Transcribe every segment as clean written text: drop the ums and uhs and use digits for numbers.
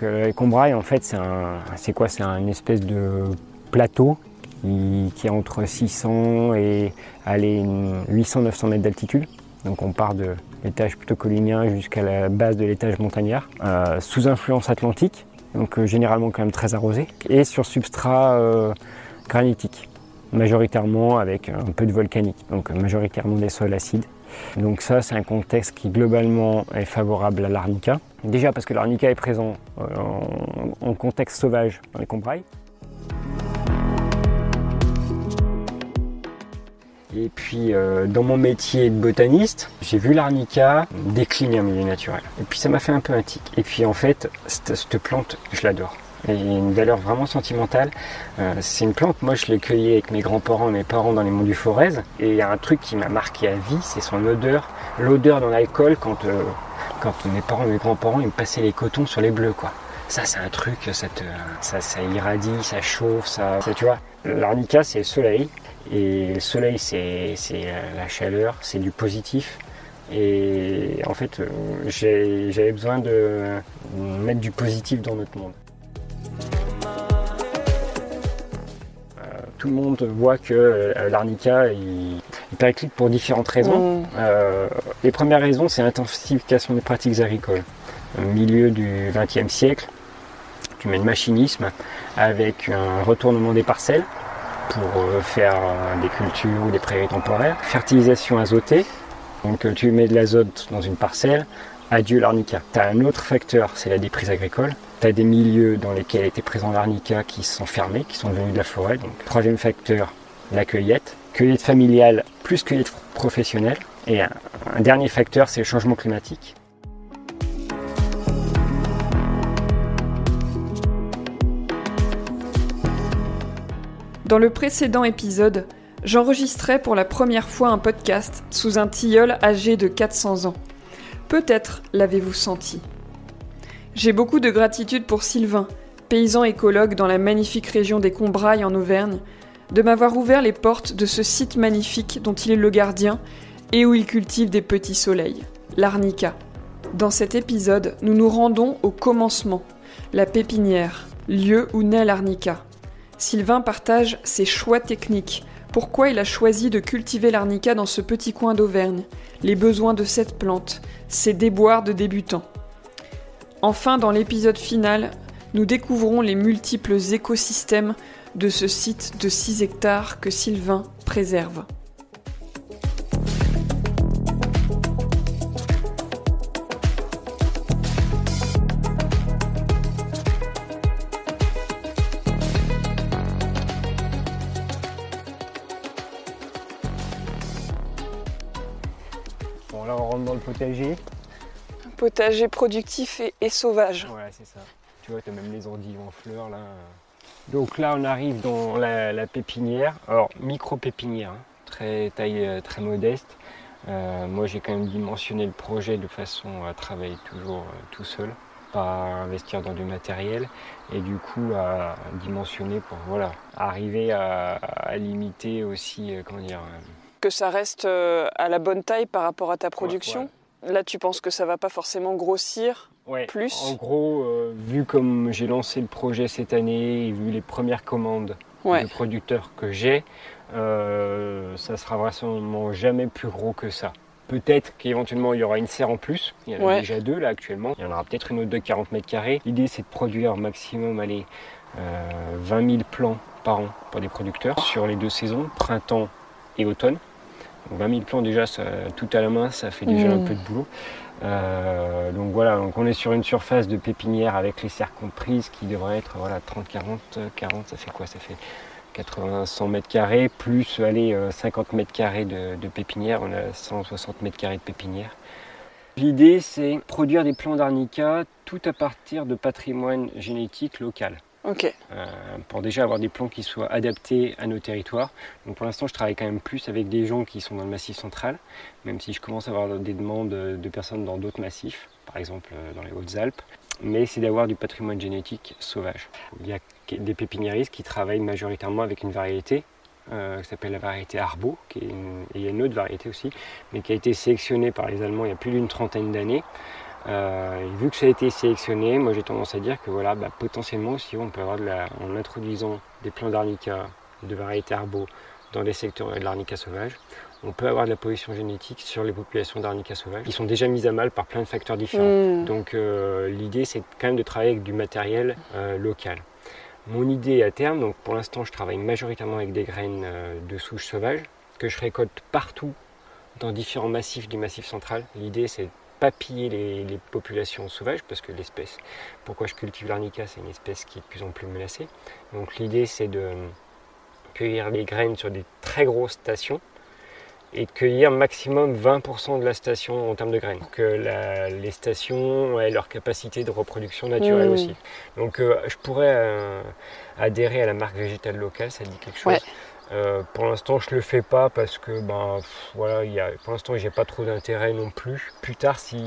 les Combrailles, en fait, c'est quoi? C'est une espèce de plateau qui est entre 600 et 800-900 mètres d'altitude. Donc on part de l'étage plutôt collinien jusqu'à la base de l'étage montagnard, sous influence atlantique, donc généralement quand même très arrosé, et sur substrat granitique, majoritairement avec un peu de volcanique, donc majoritairement des sols acides. Donc ça, c'est un contexte qui globalement est favorable à l'arnica. Déjà parce que l'arnica est présent en contexte sauvage dans les Combrailles. Et puis dans mon métier de botaniste, j'ai vu l'arnica décliner en milieu naturel. Et puis ça m'a fait un peu un tic. Et puis en fait, cette plante, je l'adore. Et il y a une valeur vraiment sentimentale. C'est une plante, moi je l'ai cueillie avec mes grands-parents et mes parents dans les monts du Forez. Et il y a un truc qui m'a marqué à vie, c'est son odeur. L'odeur dans l'alcool quand mes parents et mes grands-parents ils me passaient les cotons sur les bleus, quoi. Ça c'est un truc, ça irradie, ça chauffe, ça tu vois. L'arnica c'est le soleil. Et le soleil c'est la chaleur, c'est du positif. Et en fait j'avais besoin de mettre du positif dans notre monde. Tout le monde voit que l'arnica il périclite pour différentes raisons. Les premières raisons, c'est l'intensification des pratiques agricoles. Au milieu du XXe siècle, tu mets le machinisme avec un retournement des parcelles pour faire des cultures ou des prairies temporaires. Fertilisation azotée, donc tu mets de l'azote dans une parcelle, adieu l'arnica. Tu as un autre facteur, c'est la déprise agricole. Tu as des milieux dans lesquels était présent l'arnica qui se sont fermés, qui sont devenus de la forêt. Donc, troisième facteur, la cueillette. Cueillette familiale plus cueillette professionnelle. Et un dernier facteur, c'est le changement climatique. Dans le précédent épisode, j'enregistrais pour la première fois un podcast sous un tilleul âgé de 400 ans. Peut-être l'avez-vous senti. J'ai beaucoup de gratitude pour Sylvain, paysan écologue dans la magnifique région des Combrailles en Auvergne, de m'avoir ouvert les portes de ce site magnifique dont il est le gardien et où il cultive des petits soleils, l'arnica. Dans cet épisode, nous nous rendons au commencement, la pépinière, lieu où naît l'arnica. Sylvain partage ses choix techniques, pourquoi il a choisi de cultiver l'arnica dans ce petit coin d'Auvergne, les besoins de cette plante, ses déboires de débutants. Enfin, dans l'épisode final, nous découvrons les multiples écosystèmes de ce site de 6 hectares que Sylvain préserve. Bon, là on rentre dans le potager. Potager productif et sauvage. Ouais, c'est ça. Tu vois, tu as même les endives en fleurs là. Donc là, on arrive dans la pépinière. Alors, micro-pépinière, hein, taille très modeste. Moi, j'ai quand même dimensionné le projet de façon à travailler toujours tout seul, pas investir dans du matériel et du coup à dimensionner pour arriver à limiter aussi, Que ça reste à la bonne taille par rapport à ta production. Ouais. Là, tu penses que ça va pas forcément grossir plus? En gros, vu comme j'ai lancé le projet cette année et vu les premières commandes de producteurs que j'ai, ça sera vraisemblablement jamais plus gros que ça. Peut-être qu'éventuellement il y aura une serre en plus, il y en a déjà 2 là actuellement, il y en aura peut-être une autre de 40 mètres carrés. L'idée c'est de produire au maximum 20 000 plants par an pour des producteurs sur les 2 saisons, printemps et automne. Donc 20 000 plants déjà, tout à la main, ça fait déjà un peu de boulot. Donc voilà, donc on est sur une surface de pépinière avec les serres comprises qui devrait être 40, ça fait quoi? Ça fait 80-100 mètres carrés, plus 50 mètres carrés de pépinière, on a 160 mètres carrés de pépinière. L'idée c'est produire des plants d'arnica tout à partir de patrimoine génétique local. Okay. Pour déjà avoir des plants qui soient adaptés à nos territoires. Donc pour l'instant je travaille quand même plus avec des gens qui sont dans le massif central, même si je commence à avoir des demandes de personnes dans d'autres massifs, par exemple dans les Hautes-Alpes. Mais c'est d'avoir du patrimoine génétique sauvage. Il y a des pépiniéristes qui travaillent majoritairement avec une variété qui s'appelle la variété Arbo, et il y a une autre variété aussi, mais qui a été sélectionnée par les Allemands il y a plus d'une trentaine d'années. Et vu que ça a été sélectionné, moi j'ai tendance à dire que voilà, potentiellement aussi on peut avoir en introduisant des plants d'arnica, de variétés arbo dans les secteurs de l'arnica sauvage, on peut avoir de la pollution génétique sur les populations d'arnica sauvage qui sont déjà mises à mal par plein de facteurs différents. Donc l'idée c'est quand même de travailler avec du matériel local. Mon idée à terme, donc pour l'instant je travaille majoritairement avec des graines de souches sauvages que je récolte partout dans différents massifs du Massif central. L'idée c'est de pas piller les populations sauvages parce que l'espèce, pourquoi je cultive l'arnica, c'est une espèce qui est de plus en plus menacée. Donc l'idée c'est de cueillir les graines sur des très grosses stations et de cueillir maximum 20% de la station en termes de graines. Que les stations aient leur capacité de reproduction naturelle aussi. Donc je pourrais adhérer à la marque végétale locale, ça dit quelque chose. Pour l'instant je le fais pas parce que pour l'instant j'ai pas trop d'intérêt non plus. Plus tard si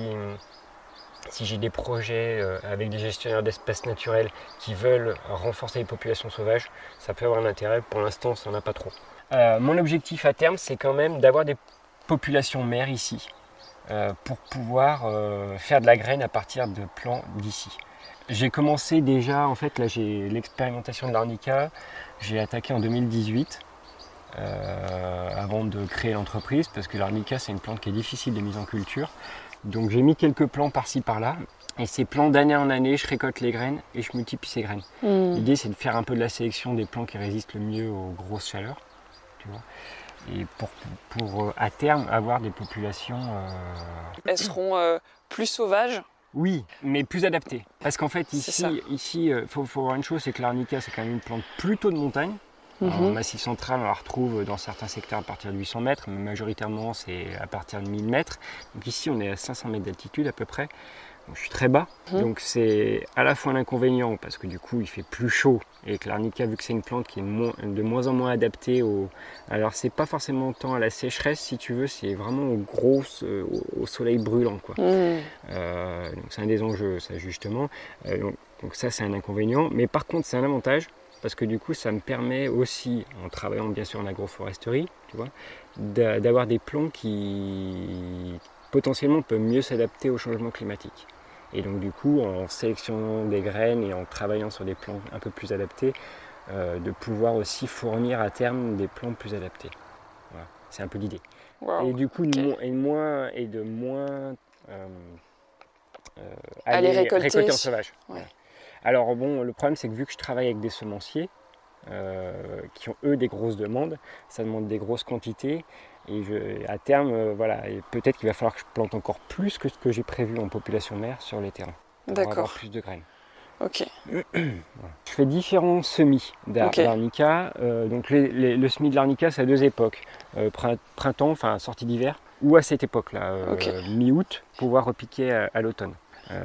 j'ai des projets avec des gestionnaires d'espèces naturelles qui veulent renforcer les populations sauvages, ça peut avoir un intérêt. Pour l'instant ça n'en a pas trop. Mon objectif à terme, c'est quand même d'avoir des populations mères ici pour pouvoir faire de la graine à partir de plants d'ici. J'ai commencé déjà, en fait, là j'ai l'expérimentation de l'arnica, j'ai attaqué en 2018 avant de créer l'entreprise parce que l'arnica c'est une plante qui est difficile de mise en culture. Donc j'ai mis quelques plants par-ci par-là. Et ces plants d'année en année, je récolte les graines et je multiplie ces graines. L'idée c'est de faire un peu de la sélection des plants qui résistent le mieux aux grosses chaleurs. Et pour à terme avoir des populations... Elles seront plus sauvages? Oui, mais plus adaptées. Parce qu'en fait ici faut voir une chose, c'est que l'arnica c'est quand même une plante plutôt de montagne. En Massif central, on la retrouve dans certains secteurs à partir de 800 mètres, mais majoritairement c'est à partir de 1000 mètres. Donc ici on est à 500 mètres d'altitude à peu près. Donc, je suis très bas, donc c'est à la fois un inconvénient parce que du coup il fait plus chaud et que l'arnica, vu que c'est une plante qui est de moins en moins adaptée alors c'est pas forcément tant à la sécheresse si tu veux, c'est vraiment au soleil brûlant quoi. Donc c'est un des enjeux ça justement, donc ça c'est un inconvénient, mais par contre c'est un avantage parce que du coup ça me permet aussi, en travaillant bien sûr en agroforesterie, tu vois, d'avoir des plants qui potentiellement peuvent mieux s'adapter au changement climatique. Et donc du coup, en sélectionnant des graines et en travaillant sur des plants un peu plus adaptés, de pouvoir aussi fournir à terme des plants plus adaptés. Voilà, c'est un peu l'idée. Wow. Et du coup, de moins aller récolter en sauvage. Ouais. Ouais. Alors bon, le problème c'est que vu que je travaille avec des semenciers, qui ont eux des grosses demandes, ça demande des grosses quantités. Et à terme, et peut-être qu'il va falloir que je plante encore plus que ce que j'ai prévu en population mère sur les terrains. Pour avoir plus de graines. Ok. Voilà. Je fais différents semis d'arnica. Donc le semis de l'arnica, c'est à deux époques. Printemps, enfin sortie d'hiver, ou à cette époque-là, mi-août, pour pouvoir repiquer à l'automne.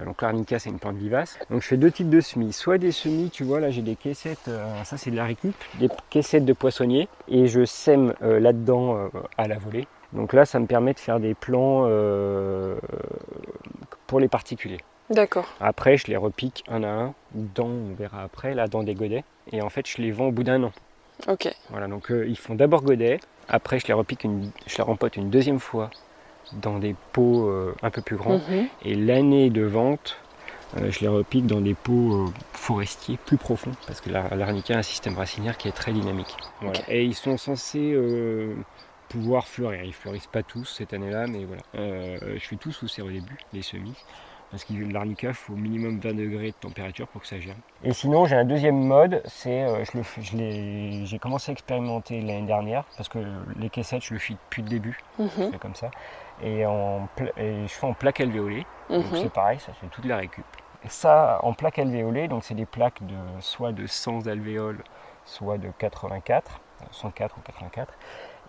Donc l'arnica c'est une plante vivace. Donc je fais deux types de semis. Soit des semis, tu vois là j'ai des caissettes, ça c'est de la récup, des caissettes de poissonniers et je sème là-dedans à la volée. Donc là ça me permet de faire des plants pour les particuliers. D'accord. Après je les repique un à un on verra après, là dans des godets. Et en fait je les vends au bout d'un an. Ok. Voilà, donc ils font d'abord godets, après je les rempote une deuxième fois dans des pots un peu plus grands et l'année de vente je les repique dans des pots forestiers plus profonds parce que l'arnica a un système racinaire qui est très dynamique. Voilà. Okay. Et ils sont censés pouvoir fleurir, ils fleurissent pas tous cette année-là mais voilà. Je fais tout sous serre au début, les semis, parce que l'arnica il faut au minimum 20 degrés de température pour que ça germe. Et sinon j'ai un deuxième mode, c'est j'ai commencé à expérimenter l'année dernière parce que les caissettes je le fais depuis le début, je fais comme ça. Et je fais en plaque alvéolée, donc c'est pareil, ça fait toute la récup. Et ça, en plaque alvéolée, donc c'est des plaques soit de 100 alvéoles, soit de 84, 104 ou 84,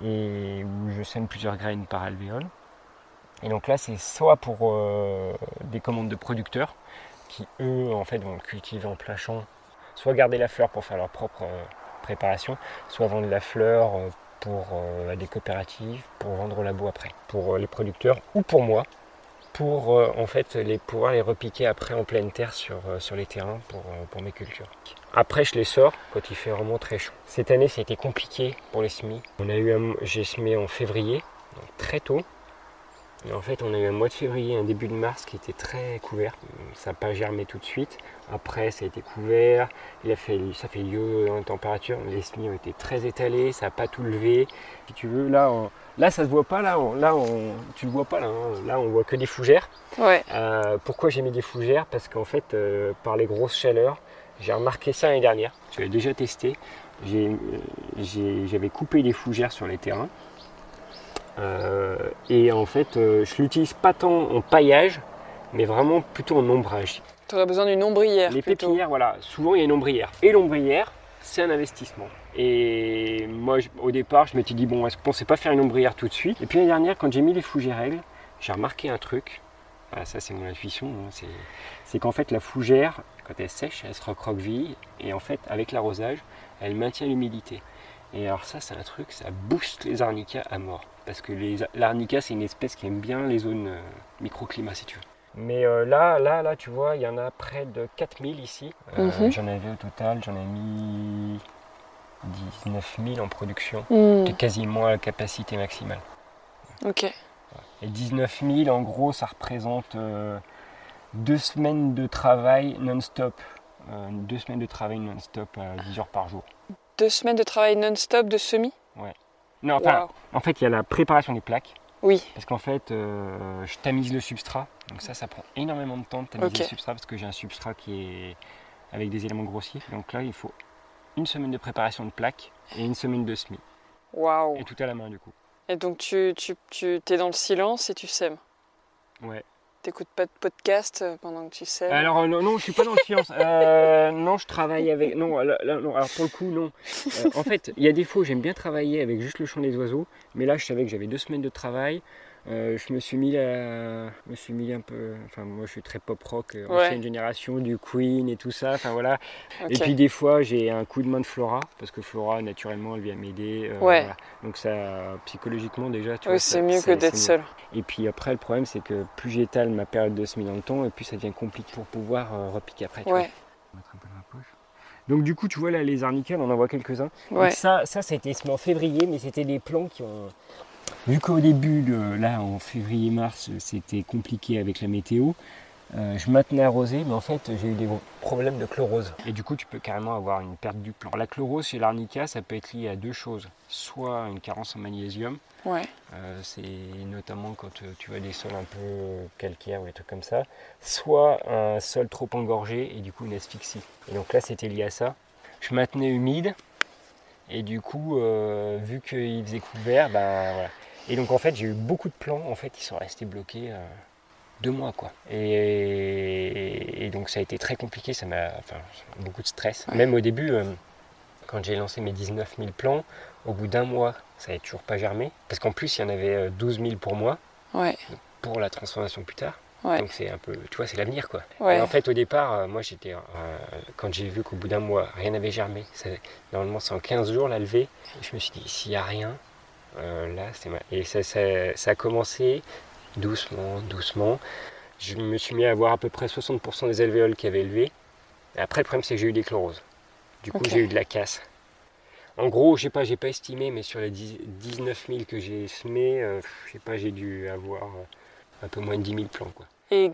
et où je sème plusieurs graines par alvéole. Et donc là, c'est soit pour des commandes de producteurs, qui eux, en fait, vont le cultiver en plein champ, soit garder la fleur pour faire leur propre préparation, soit vendre la fleur pour des coopératives, pour vendre au labo après, pour les producteurs ou pour moi, pour en fait pouvoir les repiquer après en pleine terre sur les terrains pour mes cultures. Après je les sors quand il fait vraiment très chaud. Cette année ça a été compliqué pour les semis. J'ai semé en février, donc très tôt, Et en fait, on a eu un mois de février, un début de mars qui était très couvert. Ça n'a pas germé tout de suite. Après, ça a été couvert. Ça fait lieu dans la température. Les semis ont été très étalés. Ça n'a pas tout levé. Si tu veux, là, ça se voit pas. Tu le vois pas là. Hein. Là, on voit que des fougères. Ouais. Pourquoi j'ai mis des fougères? Parce qu'en fait, par les grosses chaleurs, j'ai remarqué ça l'année dernière. Je l'ai déjà testé. J'avais coupé des fougères sur les terrains. Et en fait, je l'utilise pas tant en paillage, mais vraiment plutôt en ombrage. Tu aurais besoin d'une ombrière. Les plutôt. pépinières, voilà, souvent il y a une ombrière. Et l'ombrière, c'est un investissement. Et moi, au départ, je m'étais dit, bon, est-ce qu'on ne pensait pas faire une ombrière tout de suite? Et puis l'année dernière, quand j'ai mis les fougères règles, j'ai remarqué un truc. Voilà, ça, c'est mon intuition. Hein, c'est qu'en fait, la fougère, quand elle sèche, elle se recroqueville. Et en fait, avec l'arrosage, elle maintient l'humidité. Et alors ça, c'est un truc, ça booste les arnicas à mort. Parce que l'arnica, c'est une espèce qui aime bien les zones microclimats, si tu veux. Mais là, tu vois, il y en a près de 4000 ici. J'en avais au total, j'en ai mis 19 000 en production. C'est quasiment à la capacité maximale. Ok. Et 19 000, en gros, ça représente 2 semaines de travail non-stop. 2 semaines de travail non-stop à 10 heures par jour. 2 semaines de travail non-stop de semis? Ouais. Non, enfin, en fait, il y a la préparation des plaques. Oui. Parce qu'en fait, je tamise le substrat. Donc ça prend énormément de temps de tamiser le substrat parce que j'ai un substrat qui est avec des éléments grossiers. Donc là, il faut 1 semaine de préparation de plaques et 1 semaine de semis. Waouh. Et tout à la main, du coup. Et donc, tu es dans le silence et tu sèmes? Ouais. T'écoutes pas de podcast pendant que tu sèmes? Alors non, je suis pas dans le silence. Non, je travaille avec. Non, non, alors pour le coup, non. En fait, il y a des fois où j'aime bien travailler avec juste le chant des oiseaux, mais là, je savais que j'avais 2 semaines de travail. Je me suis mis un peu. Enfin, moi, je suis très pop rock, ancienne génération, du Queen et tout ça. Enfin voilà. Okay. Et puis des fois, j'ai un coup de main de Flora parce que Flora, naturellement, elle vient m'aider. Voilà. Donc ça, psychologiquement déjà, tu vois. C'est mieux que d'être seul. Et puis après, le problème, c'est que plus j'étale ma période de semis dans le temps, et plus ça devient compliqué pour pouvoir repiquer après. Tu vois. On va mettre un peu dans la poche. Donc du coup, tu vois là, les arnicas, on en voit quelques-uns. Ouais. Ça a été semé en février, mais c'était des plants qui ont. Vu qu'au début, là en février-mars, c'était compliqué avec la météo, je maintenais arrosé, mais en fait j'ai eu des problèmes de chlorose. Et du coup, tu peux carrément avoir une perte du plant. La chlorose chez l'arnica, ça peut être lié à 2 choses. Soit une carence en magnésium, c'est notamment quand tu as des sols un peu calcaires ou des trucs comme ça, soit un sol trop engorgé et du coup une asphyxie. Et donc là, c'était lié à ça. Je maintenais humide. Et du coup, vu qu'il faisait couvert, voilà. Et donc en fait, j'ai eu beaucoup de plants qui sont restés bloqués 2 mois, quoi. Et donc ça a été très compliqué, ça m'a beaucoup de stress. Ouais. Même au début, quand j'ai lancé mes 19 000 plants, au bout d'1 mois, ça n'avait toujours pas germé. Parce qu'en plus, il y en avait 12 000 pour moi, pour la transformation plus tard. Ouais. Donc c'est un peu, tu vois, c'est l'avenir, quoi. Ouais. Et en fait, au départ, moi j'étais, quand j'ai vu qu'au bout d'1 mois, rien n'avait germé, normalement c'est en 15 jours la levée, et je me suis dit, s'il n'y a rien, là c'est mal. Et ça a commencé doucement. Je me suis mis à avoir à peu près 60% des alvéoles qui avaient levé. Et après, le problème, c'est que j'ai eu des chloroses. Du coup, j'ai eu de la casse. En gros, je sais pas, j'ai pas estimé, mais sur les 19 000 que j'ai semés, je sais pas, j'ai dû avoir un peu moins de 10 000 plants, quoi. Et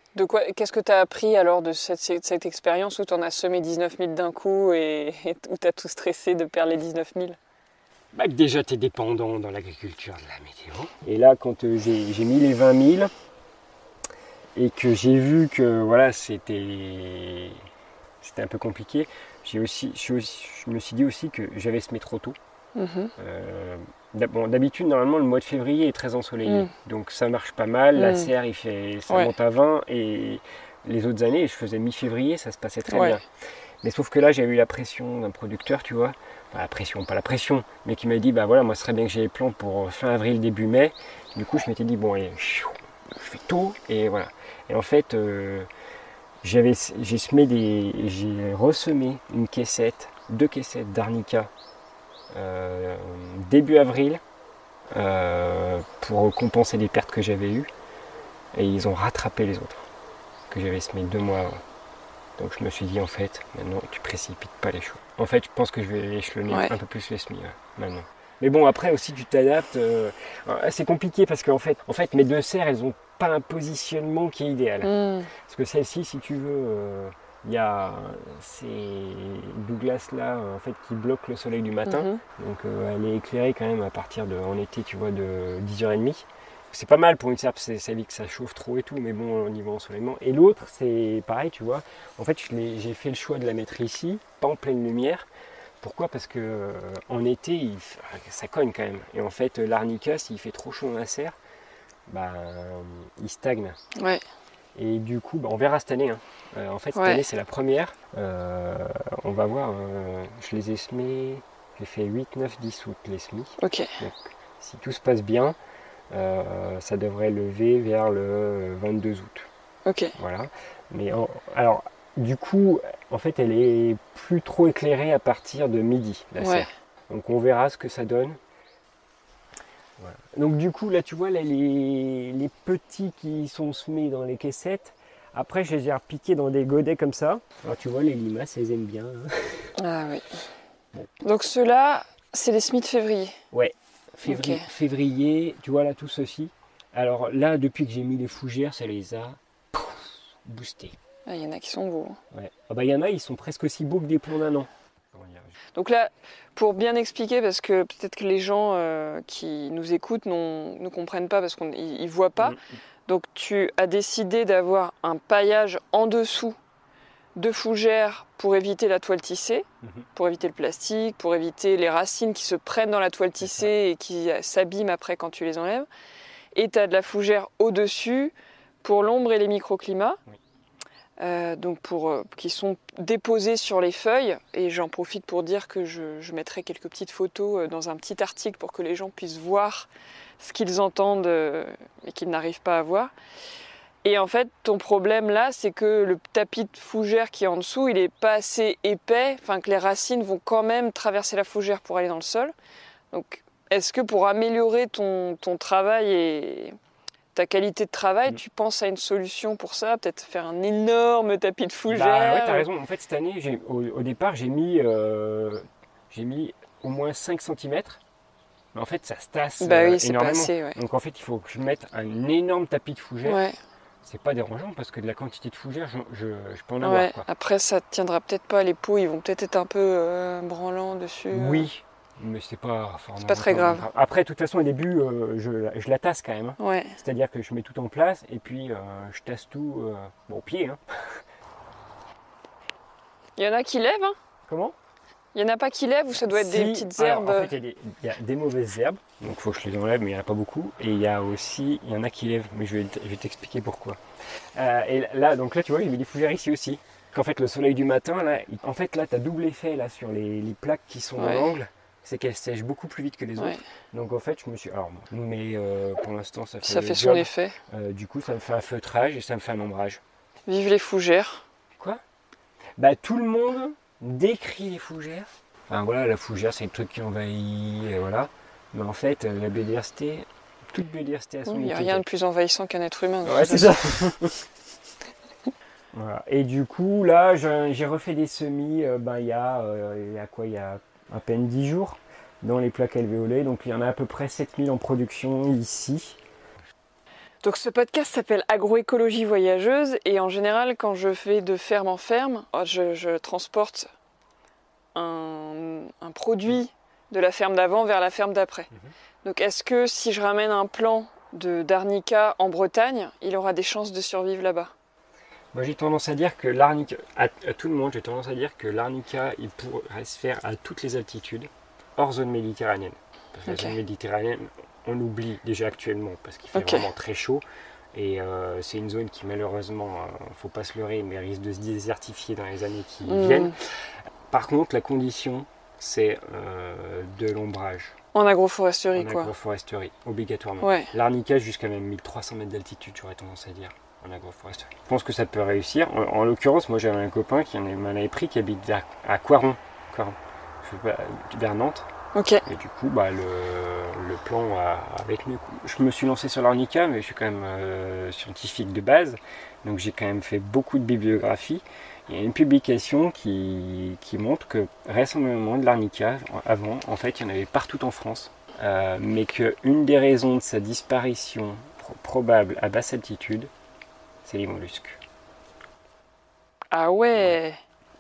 qu'est-ce que tu as appris alors de cette expérience où tu en as semé 19 000 d'un coup et où tu as tout stressé de perdre les 19 000? Déjà, tu es dépendant dans l'agriculture de la météo. Et là, quand j'ai mis les 20 000 et que j'ai vu que voilà, c'était un peu compliqué, je me suis dit aussi que j'avais semé trop tôt. D'habitude, normalement, le mois de février est très ensoleillé. Donc ça marche pas mal. La serre, ça monte à 20. Et les autres années, je faisais mi-février, ça se passait très bien. Mais sauf que là, j'ai eu la pression d'un producteur, tu vois. Enfin, pas la pression, mais qui m'a dit, voilà, moi, ce serait bien que j'ai les plants pour fin avril, début mai. Du coup, je m'étais dit, bon, allez, je fais tôt, et voilà. Et en fait, j'ai ressemé 2 caissettes d'arnica début avril pour compenser les pertes que j'avais eues. Et ils ont rattrapé les autres, que j'avais semé 2 mois avant. Donc je me suis dit, en fait, maintenant tu précipites pas les choses. En fait, je pense que je vais échelonner un peu plus les semis maintenant. Mais bon, après aussi, tu t'adaptes. C'est compliqué parce qu'en fait, mes deux serres, elles n'ont pas un positionnement qui est idéal. Parce que celle-ci, si tu veux, il y a ces Douglas là, en fait, qui bloquent le soleil du matin. Donc, elle est éclairée quand même à partir en été, tu vois, de 10h30. C'est pas mal pour une serre, ça évite que ça chauffe trop et tout, mais bon, au niveau ensoleillement. Et l'autre, c'est pareil, tu vois. En fait, j'ai fait le choix de la mettre ici, pas en pleine lumière. Pourquoi? Parce que en été, ça cogne quand même. Et en fait, l'arnica, s'il fait trop chaud dans la serre, il stagne. Ouais. Et du coup, on verra cette année. En fait, cette année, c'est la première. On va voir. Je les ai semés. J'ai fait 8, 9, 10 août les semis. Ok. Donc, si tout se passe bien, ça devrait lever vers le 22 août. Ok. Voilà. Mais alors, du coup, en fait, elle est plus trop éclairée à partir de midi, la serre. Donc, on verra ce que ça donne. Voilà. Donc, du coup, là, tu vois, là, les petits qui sont semés dans les caissettes, après, je les ai repiqués dans des godets comme ça. Alors, tu vois, les limaces, elles aiment bien. Ah oui. Bon. Donc, ceux-là, c'est les semis de février. Ouais. Février, tu vois, là, tout ceci. Alors, là, depuis que j'ai mis les fougères, ça les a boostés. Ah, il y en a qui sont beaux. Ouais. Ah y en a, ils sont presque aussi beaux que des plombs d'un an. Donc là, pour bien expliquer, parce que peut-être que les gens qui nous écoutent ne comprennent pas parce qu'ils ne voient pas. Donc tu as décidé d'avoir un paillage en dessous de fougères pour éviter la toile tissée, pour éviter le plastique, pour éviter les racines qui se prennent dans la toile tissée et qui s'abîment après quand tu les enlèves. Et tu as de la fougère au-dessus pour l'ombre et les microclimats. Donc qui sont déposés sur les feuilles, et j'en profite pour dire que je mettrai quelques petites photos dans un petit article pour que les gens puissent voir ce qu'ils entendent et qu'ils n'arrivent pas à voir. Et en fait, ton problème là, c'est que le tapis de fougère qui est en dessous, il n'est pas assez épais, enfin que les racines vont quand même traverser la fougère pour aller dans le sol. Donc, est-ce que pour améliorer ton travail et ta qualité de travail, tu penses à une solution pour ça? Peut-être faire un énorme tapis de fougère? Ouais, t'as raison. En fait, cette année, au départ, j'ai mis au moins 5 cm. Mais en fait, ça se tasse énormément. Pas assez, Donc en fait, il faut que je mette un énorme tapis de fougère. Ouais. C'est pas dérangeant parce que de la quantité de fougère, je peux en avoir. Quoi. Après, ça tiendra peut-être pas, les pots, ils vont peut-être être un peu branlants dessus. Oui. Mais c'est pas très grave. Après, de toute façon, au début, je la tasse quand même. Ouais. C'est-à-dire que je mets tout en place et puis je tasse tout au pied. Il y en a qui lèvent, hein? Comment? Il n'y en a pas qui lèvent ou ça doit être des petites herbes? En fait, il y a des mauvaises herbes, donc il faut que je les enlève, mais il n'y en a pas beaucoup. Et il y en a qui lèvent, mais je vais t'expliquer pourquoi. Et là, tu vois, il y avait des fougères ici aussi. Qu'en fait, le soleil du matin, là, tu as double effet là, sur les plaques qui sont dans l'angle. C'est qu'elle sèche beaucoup plus vite que les autres. Donc en fait, je me suis... mais pour l'instant, ça fait son effet. Du coup, ça me fait un feutrage et ça me fait un ombrage. Vive les fougères. Quoi? Tout le monde décrit les fougères. Enfin voilà, la fougère, c'est le truc qui envahit, et voilà. Mais en fait, la biodiversité, toute biodiversité a son utilité. Il n'y a rien de plus envahissant qu'un être humain. Ouais, c'est ça. Voilà. Et du coup, là, j'ai refait des semis, il y a à peine 10 jours dans les plaques alvéolées. Donc il y en a à peu près 7000 en production ici. Donc ce podcast s'appelle Agroécologie voyageuse, et en général quand je vais de ferme en ferme, je transporte un produit de la ferme d'avant vers la ferme d'après. Donc est-ce que si je ramène un plant d'arnica en Bretagne, il aura des chances de survivre là-bas? Moi j'ai tendance à dire que l'arnica, à tout le monde, j'ai tendance à dire que l'arnica, il pourrait se faire à toutes les altitudes, hors zone méditerranéenne. Parce que la zone méditerranéenne, on oublie déjà actuellement, parce qu'il fait vraiment très chaud. Et c'est une zone qui malheureusement, faut pas se leurrer, mais risque de se désertifier dans les années qui viennent. Par contre, la condition, c'est de l'ombrage. En agroforesterie, quoi. En agroforesterie, obligatoirement. Ouais. L'arnica jusqu'à même 1300 mètres d'altitude, j'aurais tendance à dire. En agroforesterie. Je pense que ça peut réussir. En l'occurrence, moi j'avais un copain qui m'en avait pris, qui habite à Coiron, vers Nantes. Ok. Et du coup, le plan avait tenu. Je me suis lancé sur l'arnica, mais je suis quand même scientifique de base, donc j'ai quand même fait beaucoup de bibliographie. Il y a une publication qui montre que vraisemblablement de l'arnica, avant, en fait, il y en avait partout en France, mais qu'une des raisons de sa disparition probable à basse altitude, c'est les mollusques. Ah ouais.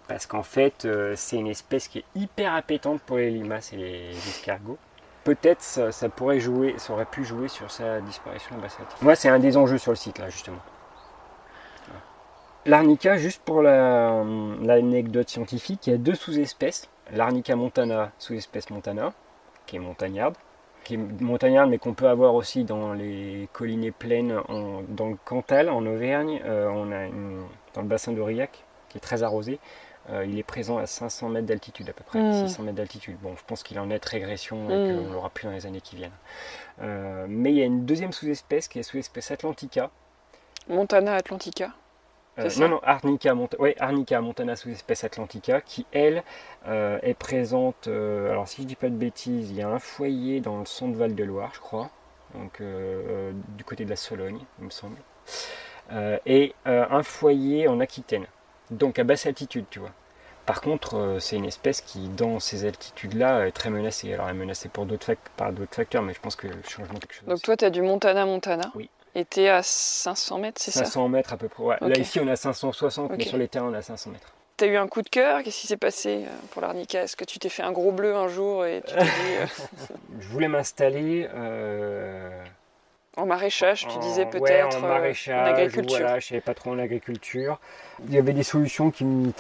Parce qu'en fait, c'est une espèce qui est hyper appétante pour les limaces et les escargots. Peut-être ça aurait pu jouer sur sa disparition à basse altitude. Moi, c'est un des enjeux sur le site, là, justement. L'arnica, juste pour l'anecdote scientifique, il y a 2 sous-espèces. L'arnica montana, sous-espèce montana, qui est montagnarde, mais qu'on peut avoir aussi dans les collines et plaines, dans le Cantal, en Auvergne, dans le bassin d'Aurillac, qui est très arrosé. Il est présent à 500 mètres d'altitude à peu près, 600 mètres d'altitude. Bon, je pense qu'il est en nette régression et qu'on l'aura plus dans les années qui viennent. Mais il y a une deuxième sous-espèce qui est sous-espèce atlantica. Montana atlantica. Non, Arnica montana sous-espèce atlantica, qui elle est présente, alors si je dis pas de bêtises, il y a un foyer dans le centre Val-de-Loire, je crois, donc du côté de la Sologne, il me semble, et un foyer en Aquitaine, donc à basse altitude, tu vois. Par contre, c'est une espèce qui, dans ces altitudes-là, est très menacée. Alors, elle est menacée par d'autres facteurs, mais je pense que le changement quelque chose. Donc, toi, tu as du Montana. Oui. Et tu es à 500 mètres, c'est 500 mètres à peu près. Ouais. Okay. Là, ici, on a 560, mais sur les terrains, on a 500 mètres. Tu as eu un coup de cœur? Qu'est-ce qui s'est passé pour l'arnica? Est-ce que tu t'es fait un gros bleu un jour et tu t'es dit... Je voulais m'installer... En maraîchage, tu disais peut-être, en maraîchage, en agriculture. Voilà, je ne savais pas trop en agriculture. Il y avait des solutions qui me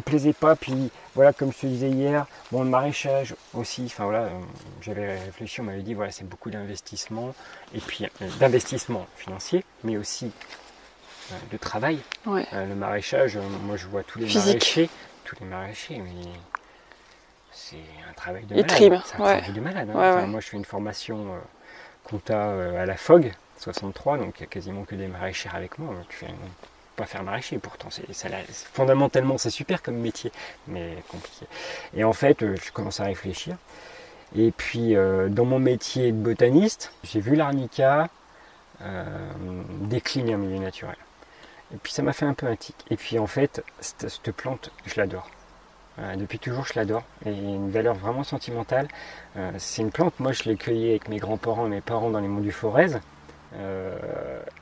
plaisaient pas. Puis voilà, comme je te disais hier, bon, le maraîchage aussi. Enfin voilà, j'avais réfléchi, on m'avait dit voilà, c'est beaucoup d'investissement. Et puis d'investissement financier, mais aussi de travail. Ouais. Le maraîchage, moi je vois tous les maraîchers, mais c'est un travail de malade. C'est un travail de malade. Hein. Ouais. Moi je fais une formation compta à la FOG 63, donc il n'y a quasiment que des maraîchers avec moi. Tu fais pas faire maraîcher, pourtant fondamentalement c'est super comme métier, mais compliqué. Et en fait, je commence à réfléchir. Et puis dans mon métier de botaniste, j'ai vu l'arnica décliner en milieu naturel. Et puis ça m'a fait un peu un tic. Et puis en fait, cette plante, je l'adore. Depuis toujours, je l'adore. Et il y a une valeur vraiment sentimentale. C'est une plante, moi je l'ai cueillie avec mes grands-parents et mes parents dans les monts du Forez.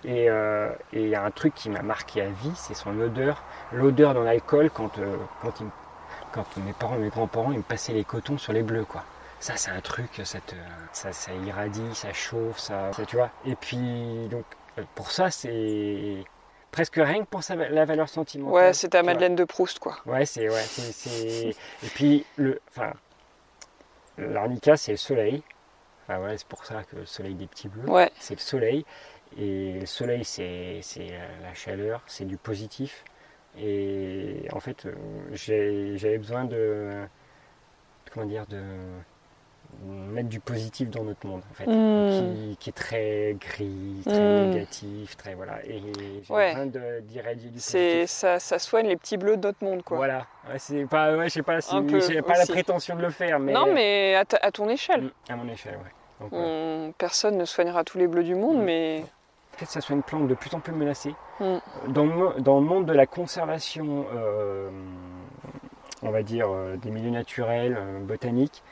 Et il y a un truc qui m'a marqué à vie, c'est son odeur. L'odeur dans l'alcool quand mes parents et mes grands-parents ils me passaient les cotons sur les bleus, quoi. Ça c'est un truc, ça irradie, ça chauffe, ça tu vois. Et puis donc pour ça c'est presque rien que pour la valeur sentimentale. Ouais, c'est ta Madeleine de Proust, quoi. Ouais, c'est. Et puis l'arnica c'est le soleil. Enfin, voilà, c'est pour ça que le soleil des petits bleus, c'est le soleil. Et le soleil, c'est la chaleur, c'est du positif. Et en fait, j'avais besoin de mettre du positif dans notre monde, en fait, qui est très gris, très négatif, très voilà. Et j'ai besoin d'irradier du positif. Ça soigne les petits bleus de notre monde, quoi. Voilà. C'est pas, je sais pas si j'ai pas la prétention de le faire, mais. Non, mais à ton échelle. À mon échelle, ouais. Donc, personne ne soignera tous les bleus du monde, mais... Peut-être que ça soit une plante de plus en plus menacée. Dans le monde de la conservation, on va dire, des milieux naturels, botaniques,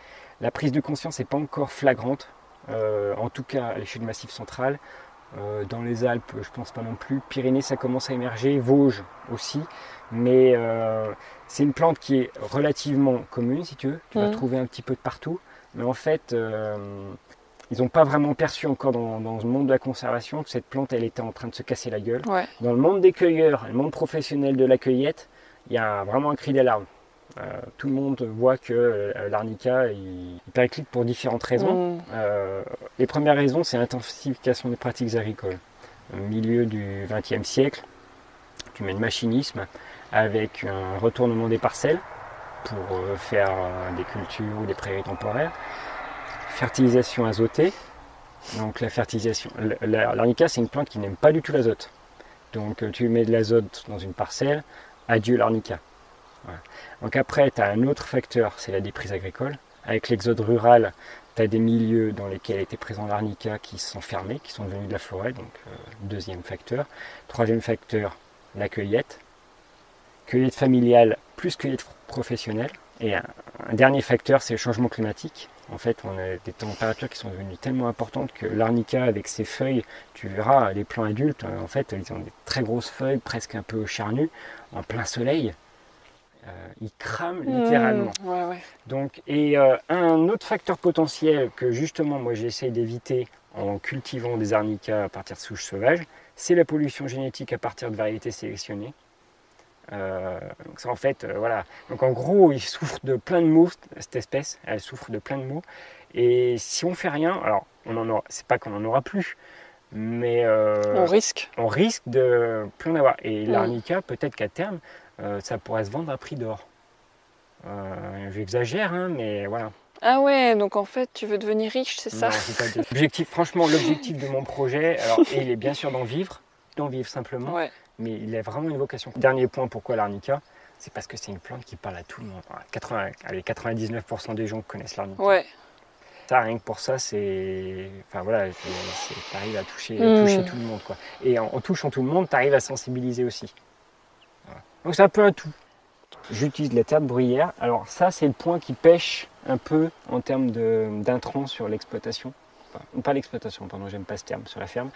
la prise de conscience n'est pas encore flagrante, en tout cas à l'échelle du Massif central. Dans les Alpes, je pense pas non plus. Pyrénées, ça commence à émerger, Vosges aussi. Mais c'est une plante qui est relativement commune, si tu veux. Tu vas trouver un petit peu de partout. Mais en fait... ils n'ont pas vraiment perçu encore dans le monde de la conservation que cette plante, elle était en train de se casser la gueule. Ouais. Dans le monde des cueilleurs, le monde professionnel de la cueillette, il y a vraiment un cri d'alarme. Tout le monde voit que l'arnica, il périclite pour différentes raisons. Les premières raisons, c'est l'intensification des pratiques agricoles. Au milieu du XXe siècle, tu mets le machinisme avec un retournement des parcelles pour faire des cultures ou des prairies temporaires. Fertilisation azotée. Donc la fertilisation, l'arnica c'est une plante qui n'aime pas du tout l'azote. Donc tu mets de l'azote dans une parcelle, adieu l'arnica. Voilà. Donc après tu as un autre facteur, c'est la déprise agricole. Avec l'exode rural, tu as des milieux dans lesquels était présent l'arnica qui se sont fermés, qui sont devenus de la forêt, donc deuxième facteur. Troisième facteur, la cueillette. cueillette familiale plus cueillette professionnelle. Et un dernier facteur, c'est le changement climatique. En fait, on a des températures qui sont devenues tellement importantes que l'arnica, avec ses feuilles, tu verras, les plants adultes, en fait, ils ont des très grosses feuilles, presque un peu charnues, en plein soleil. Ils crament littéralement. Donc, un autre facteur potentiel que justement, moi, j'essaye d'éviter en cultivant des arnicas à partir de souches sauvages, c'est la pollution génétique à partir de variétés sélectionnées. Donc ça, en fait, voilà. Donc en gros, il souffre de plein de maux, cette espèce, elle souffre de plein de maux. Et si on fait rien, alors c'est pas qu'on en aura plus, mais on risque de plus en avoir. Et l'arnica, peut-être qu'à terme, ça pourrait se vendre à prix d'or. J'exagère, hein, mais voilà. Ah ouais, donc en fait, tu veux devenir riche, c'est ça? Non, c'est pas l'objectif. Franchement, l'objectif de mon projet, alors, il est bien sûr d'en vivre simplement. Ouais. Mais il a vraiment une vocation. Dernier point, pourquoi l'arnica? C'est parce que c'est une plante qui parle à tout le monde. 99% des gens connaissent l'arnica. Ouais. Ça, rien que pour ça, c'est... Enfin voilà, t'arrives à toucher tout le monde, quoi. Et en touchant tout le monde, t'arrives à sensibiliser aussi. Voilà. Donc c'est un peu un tout. J'utilise de la terre de bruyère. Alors ça, c'est le point qui pêche un peu en termes d'intrants sur l'exploitation. Enfin, pas l'exploitation, pardon, j'aime pas ce terme, sur la ferme.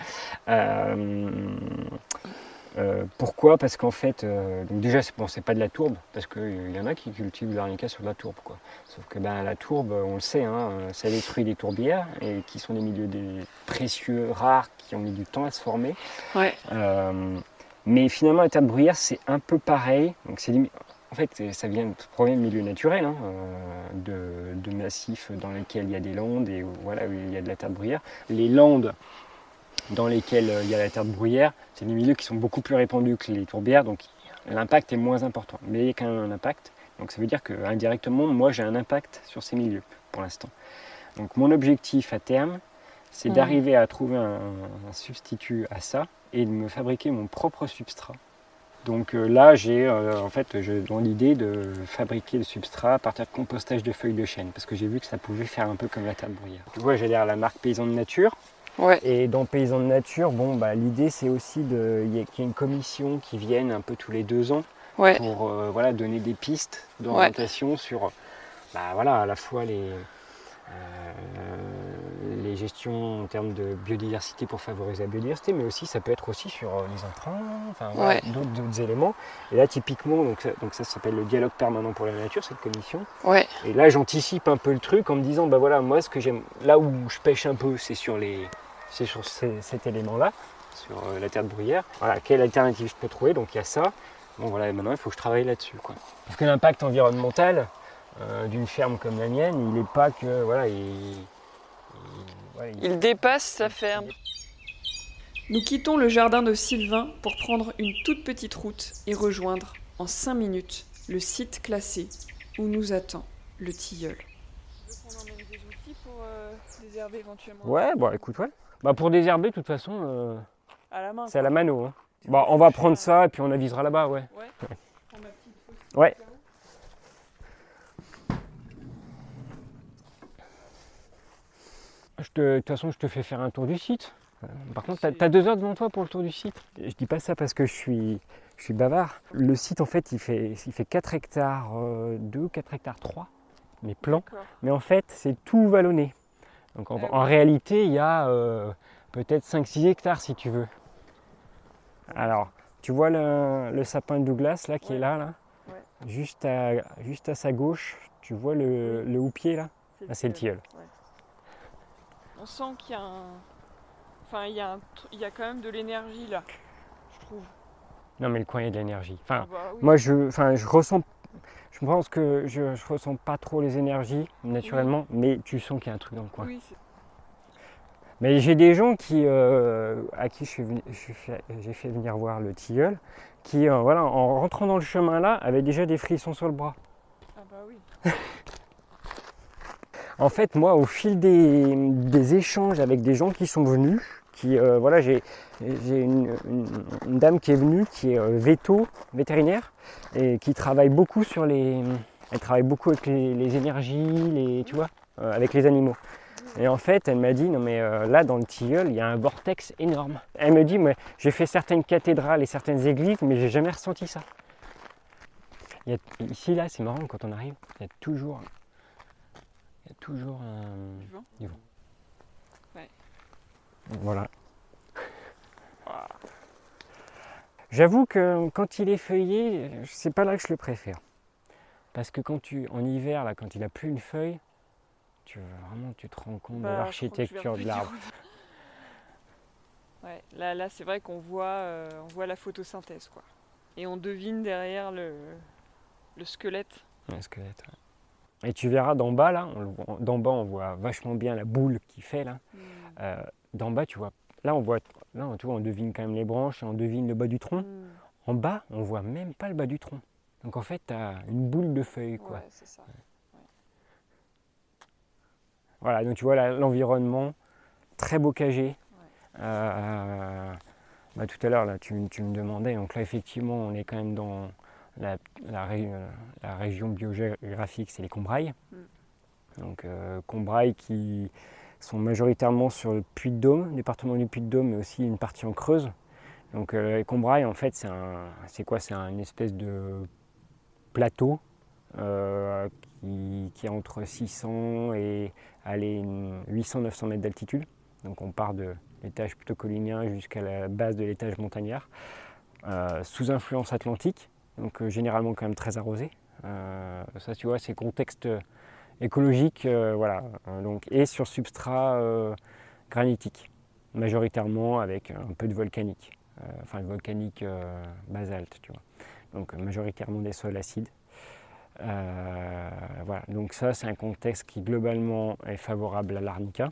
Pourquoi? Parce qu'en fait, donc déjà c'est pas de la tourbe, parce qu'il y en a qui cultivent de l'arnica sur de la tourbe, quoi. Sauf que la tourbe, on le sait, hein, ça détruit des tourbières, et qui sont des milieux précieux, rares, qui ont mis du temps à se former. Ouais. Mais finalement la terre de bruyère c'est un peu pareil. Donc en fait ça provient de milieux naturels, hein, de massifs dans lesquels il y a des landes et voilà, où il y a de la terre de bruyère. Les landes dans lesquels il y a la terre de bruyère, c'est des milieux qui sont beaucoup plus répandus que les tourbières, donc l'impact est moins important. Mais il y a quand même un impact, donc ça veut dire qu'indirectement, moi j'ai un impact sur ces milieux pour l'instant. Donc mon objectif à terme, c'est d'arriver à trouver un substitut à ça et de me fabriquer mon propre substrat. Donc là, j'ai dans l'idée de fabriquer le substrat à partir de compostage de feuilles de chêne, parce que j'ai vu que ça pouvait faire un peu comme la terre de bruyère. Tu vois, j'adhère à la marque Paysan de Nature. Ouais. Et dans Paysans de Nature, l'idée c'est aussi qu'il y ait une commission qui vienne un peu tous les 2 ans pour donner des pistes d'orientation sur à la fois les gestions en termes de biodiversité pour favoriser la biodiversité, mais aussi ça peut être aussi sur les intrants, d'autres éléments. Et là typiquement, donc ça s'appelle le dialogue permanent pour la nature, cette commission. Ouais. Et là j'anticipe un peu le truc en me disant moi ce que j'aime, là où je pêche un peu, c'est sur cet élément-là, sur la terre de bruyère. Voilà, quelle alternative je peux trouver? Donc il y a ça. Bon voilà, maintenant il faut que je travaille là-dessus, quoi. Parce que l'impact environnemental d'une ferme comme la mienne, il n'est pas que il dépasse sa ferme. Nous quittons le jardin de Sylvain pour prendre une toute petite route et rejoindre en 5 minutes le site classé où nous attend le tilleul. Tu veux qu'on emmène des outils pour désherber éventuellement? Ouais, écoute, ouais. Pour désherber, de toute façon, à la main, c'est à la mano. Hein. On va prendre ça et puis on avisera là-bas, ouais. Ouais. De toute façon, je te fais faire un tour du site. Par contre, t'as 2 heures devant toi pour le tour du site. Je dis pas ça parce que je suis bavard. Le site, en fait, il fait 4 hectares 2, 4 hectares 3, mais plans. Mais en fait, c'est tout vallonné. Donc en réalité, il y a peut-être 5-6 hectares si tu veux. Alors, tu vois le sapin de Douglas là qui est là. Ouais. Juste à sa gauche, tu vois le houppier là. C'est le tilleul. Ouais. On sent qu'il y a il y a quand même de l'énergie là, je trouve. Non mais le coin il y a de l'énergie. Moi je ressens, je pense que je ressens pas trop les énergies naturellement, mais tu sens qu'il y a un truc dans le coin. Oui, mais j'ai des gens à qui j'ai fait venir voir le tilleul, qui en rentrant dans le chemin là, avaient déjà des frissons sur le bras. Ah bah oui. En fait, moi, au fil des échanges avec des gens qui sont venus, j'ai une dame qui est venue, qui est vétérinaire, et qui travaille beaucoup elle travaille beaucoup avec les énergies, tu vois, avec les animaux. Et en fait, elle m'a dit, non mais là, dans le tilleul, il y a un vortex énorme. Elle me dit, j'ai fait certaines cathédrales et certaines églises, mais j'ai jamais ressenti ça. Ici, là, c'est marrant, quand on arrive, il y a toujours du vent. Ouais. Voilà. J'avoue que quand il est feuillé, c'est pas là que je le préfère. Parce que en hiver, là, quand il a plus une feuille, tu te rends compte de l'architecture de l'arbre. Ouais, là c'est vrai qu'on voit la photosynthèse, quoi. Et on devine derrière le squelette. Le squelette, ouais. Et tu verras d'en bas, là, on voit vachement bien la boule qu'il fait, là. D'en bas, tu vois, là, on devine quand même les branches et on devine le bas du tronc. En bas, on voit même pas le bas du tronc. Donc en fait, tu as une boule de feuilles, quoi. Ouais, c'est ça. Ouais. Voilà, donc tu vois l'environnement, très bocagé. Ouais. Tout à l'heure, là, tu me demandais, donc là, effectivement, on est quand même dans la région biogéographique, c'est les Combrailles. Donc Combrailles qui sont majoritairement sur le Puy-de-Dôme, département du Puy-de-Dôme, mais aussi une partie en Creuse. Donc les Combrailles, en fait, c'est quoi? C'est une espèce de plateau qui est entre 600 et 800-900 mètres d'altitude. Donc on part de l'étage plutôt collinien jusqu'à la base de l'étage montagnard, sous influence atlantique, donc généralement quand même très arrosé. Ça, tu vois, c'est contexte écologique, voilà. Donc, et sur substrat granitique, majoritairement avec un peu de volcanique, volcanique basalte, tu vois. Donc majoritairement des sols acides. Voilà. Donc ça, c'est un contexte qui globalement est favorable à l'arnica.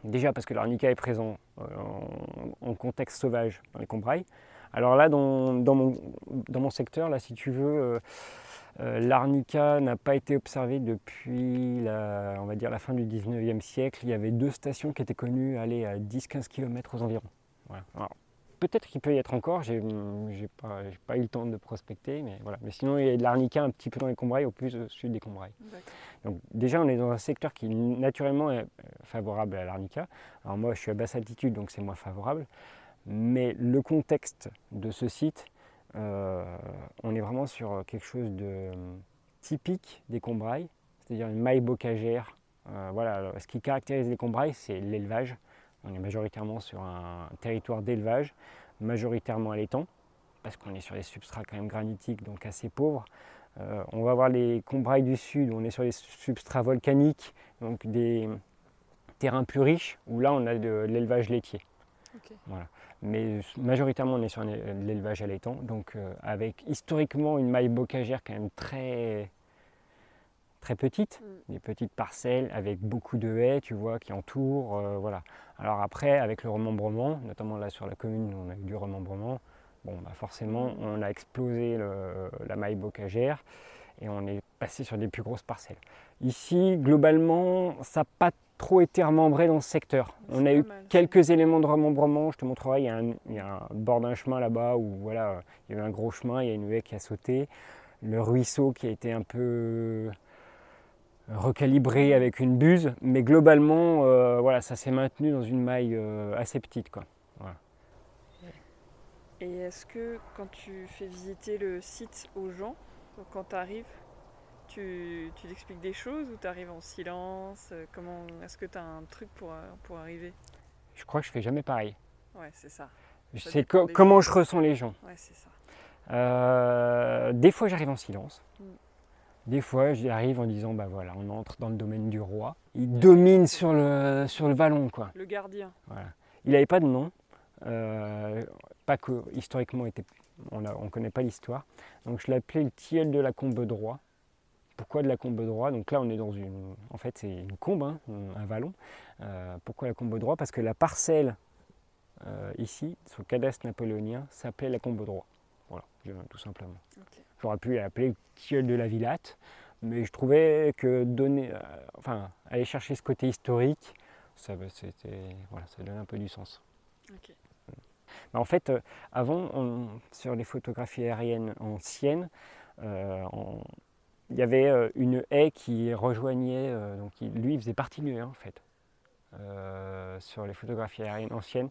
Déjà parce que l'arnica est présent en contexte sauvage dans les Combrailles. Alors là, dans mon secteur, là, si tu veux, l'arnica n'a pas été observé depuis on va dire la fin du 19e siècle. Il y avait 2 stations qui étaient connues aller à 10-15 km aux environs. Voilà. Alors, peut-être qu'il peut y être encore, j'ai pas eu le temps de prospecter, mais voilà. Mais sinon, il y a de l'arnica un petit peu dans les Combrailles, au plus au sud des Combrailles. Donc déjà, on est dans un secteur qui naturellement est favorable à l'arnica. Alors moi, je suis à basse altitude, donc c'est moins favorable. Mais le contexte de ce site, on est vraiment sur quelque chose de typique des Combrailles, c'est-à-dire une maille bocagère. Voilà, ce qui caractérise les Combrailles, c'est l'élevage. On est majoritairement sur un territoire d'élevage, majoritairement à l'étang, parce qu'on est sur des substrats quand même granitiques, donc assez pauvres. On va voir les Combrailles du Sud, où on est sur des substrats volcaniques, donc des terrains plus riches, où là on a de l'élevage laitier. Okay. Voilà. Mais majoritairement on est sur de l'élevage à l'étang, donc avec historiquement une maille bocagère quand même très petite, des petites parcelles avec beaucoup de haies, tu vois, qui entourent, voilà. Alors après, avec le remembrement, notamment là sur la commune, on a eu du remembrement, bon, forcément, on a explosé la maille bocagère et on est passé sur des plus grosses parcelles. Ici, globalement, ça n'a pas trop été remembré dans ce secteur. On a eu quelques éléments de remembrement, je te montrerai, il y a un bord d'un chemin là-bas où voilà, il y avait un gros chemin, il y a une haie qui a sauté, le ruisseau qui a été un peu recalibré avec une buse, mais globalement, voilà, ça s'est maintenu dans une maille assez petite, quoi. Voilà. Et est-ce que quand tu fais visiter le site aux gens, quand tu arrives, tu l'expliques des choses ou tu arrives en silence? Est-ce que tu as un truc pour arriver? Je crois que je fais jamais pareil. Ouais, c'est ça. Je sais comment je ressens les gens. Ouais, c'est ça. Des fois, j'arrive en silence. Des fois, j'arrive en disant, voilà, on entre dans le domaine du roi. Il domine sur le vallon, quoi. Le gardien. Voilà. Il n'avait pas de nom. Pas que historiquement, on ne connaît pas l'histoire. Donc je l'appelais le tilleul de la combe droit. Pourquoi de la combe droit? Donc là, on est dans en fait, c'est une combe, hein, un vallon. Pourquoi la combe droit? Parce que la parcelle ici, sur le cadastre napoléonien, s'appelait la combe droit. Voilà, tout simplement. Okay. J'aurais pu l'appeler le tilleul de la Villate, mais je trouvais que aller chercher ce côté historique, ça donne un peu du sens. Okay. En fait, avant, sur les photographies aériennes anciennes, il y avait une haie qui rejoignait, donc lui il faisait partie du haie en fait. Sur les photographies aériennes anciennes.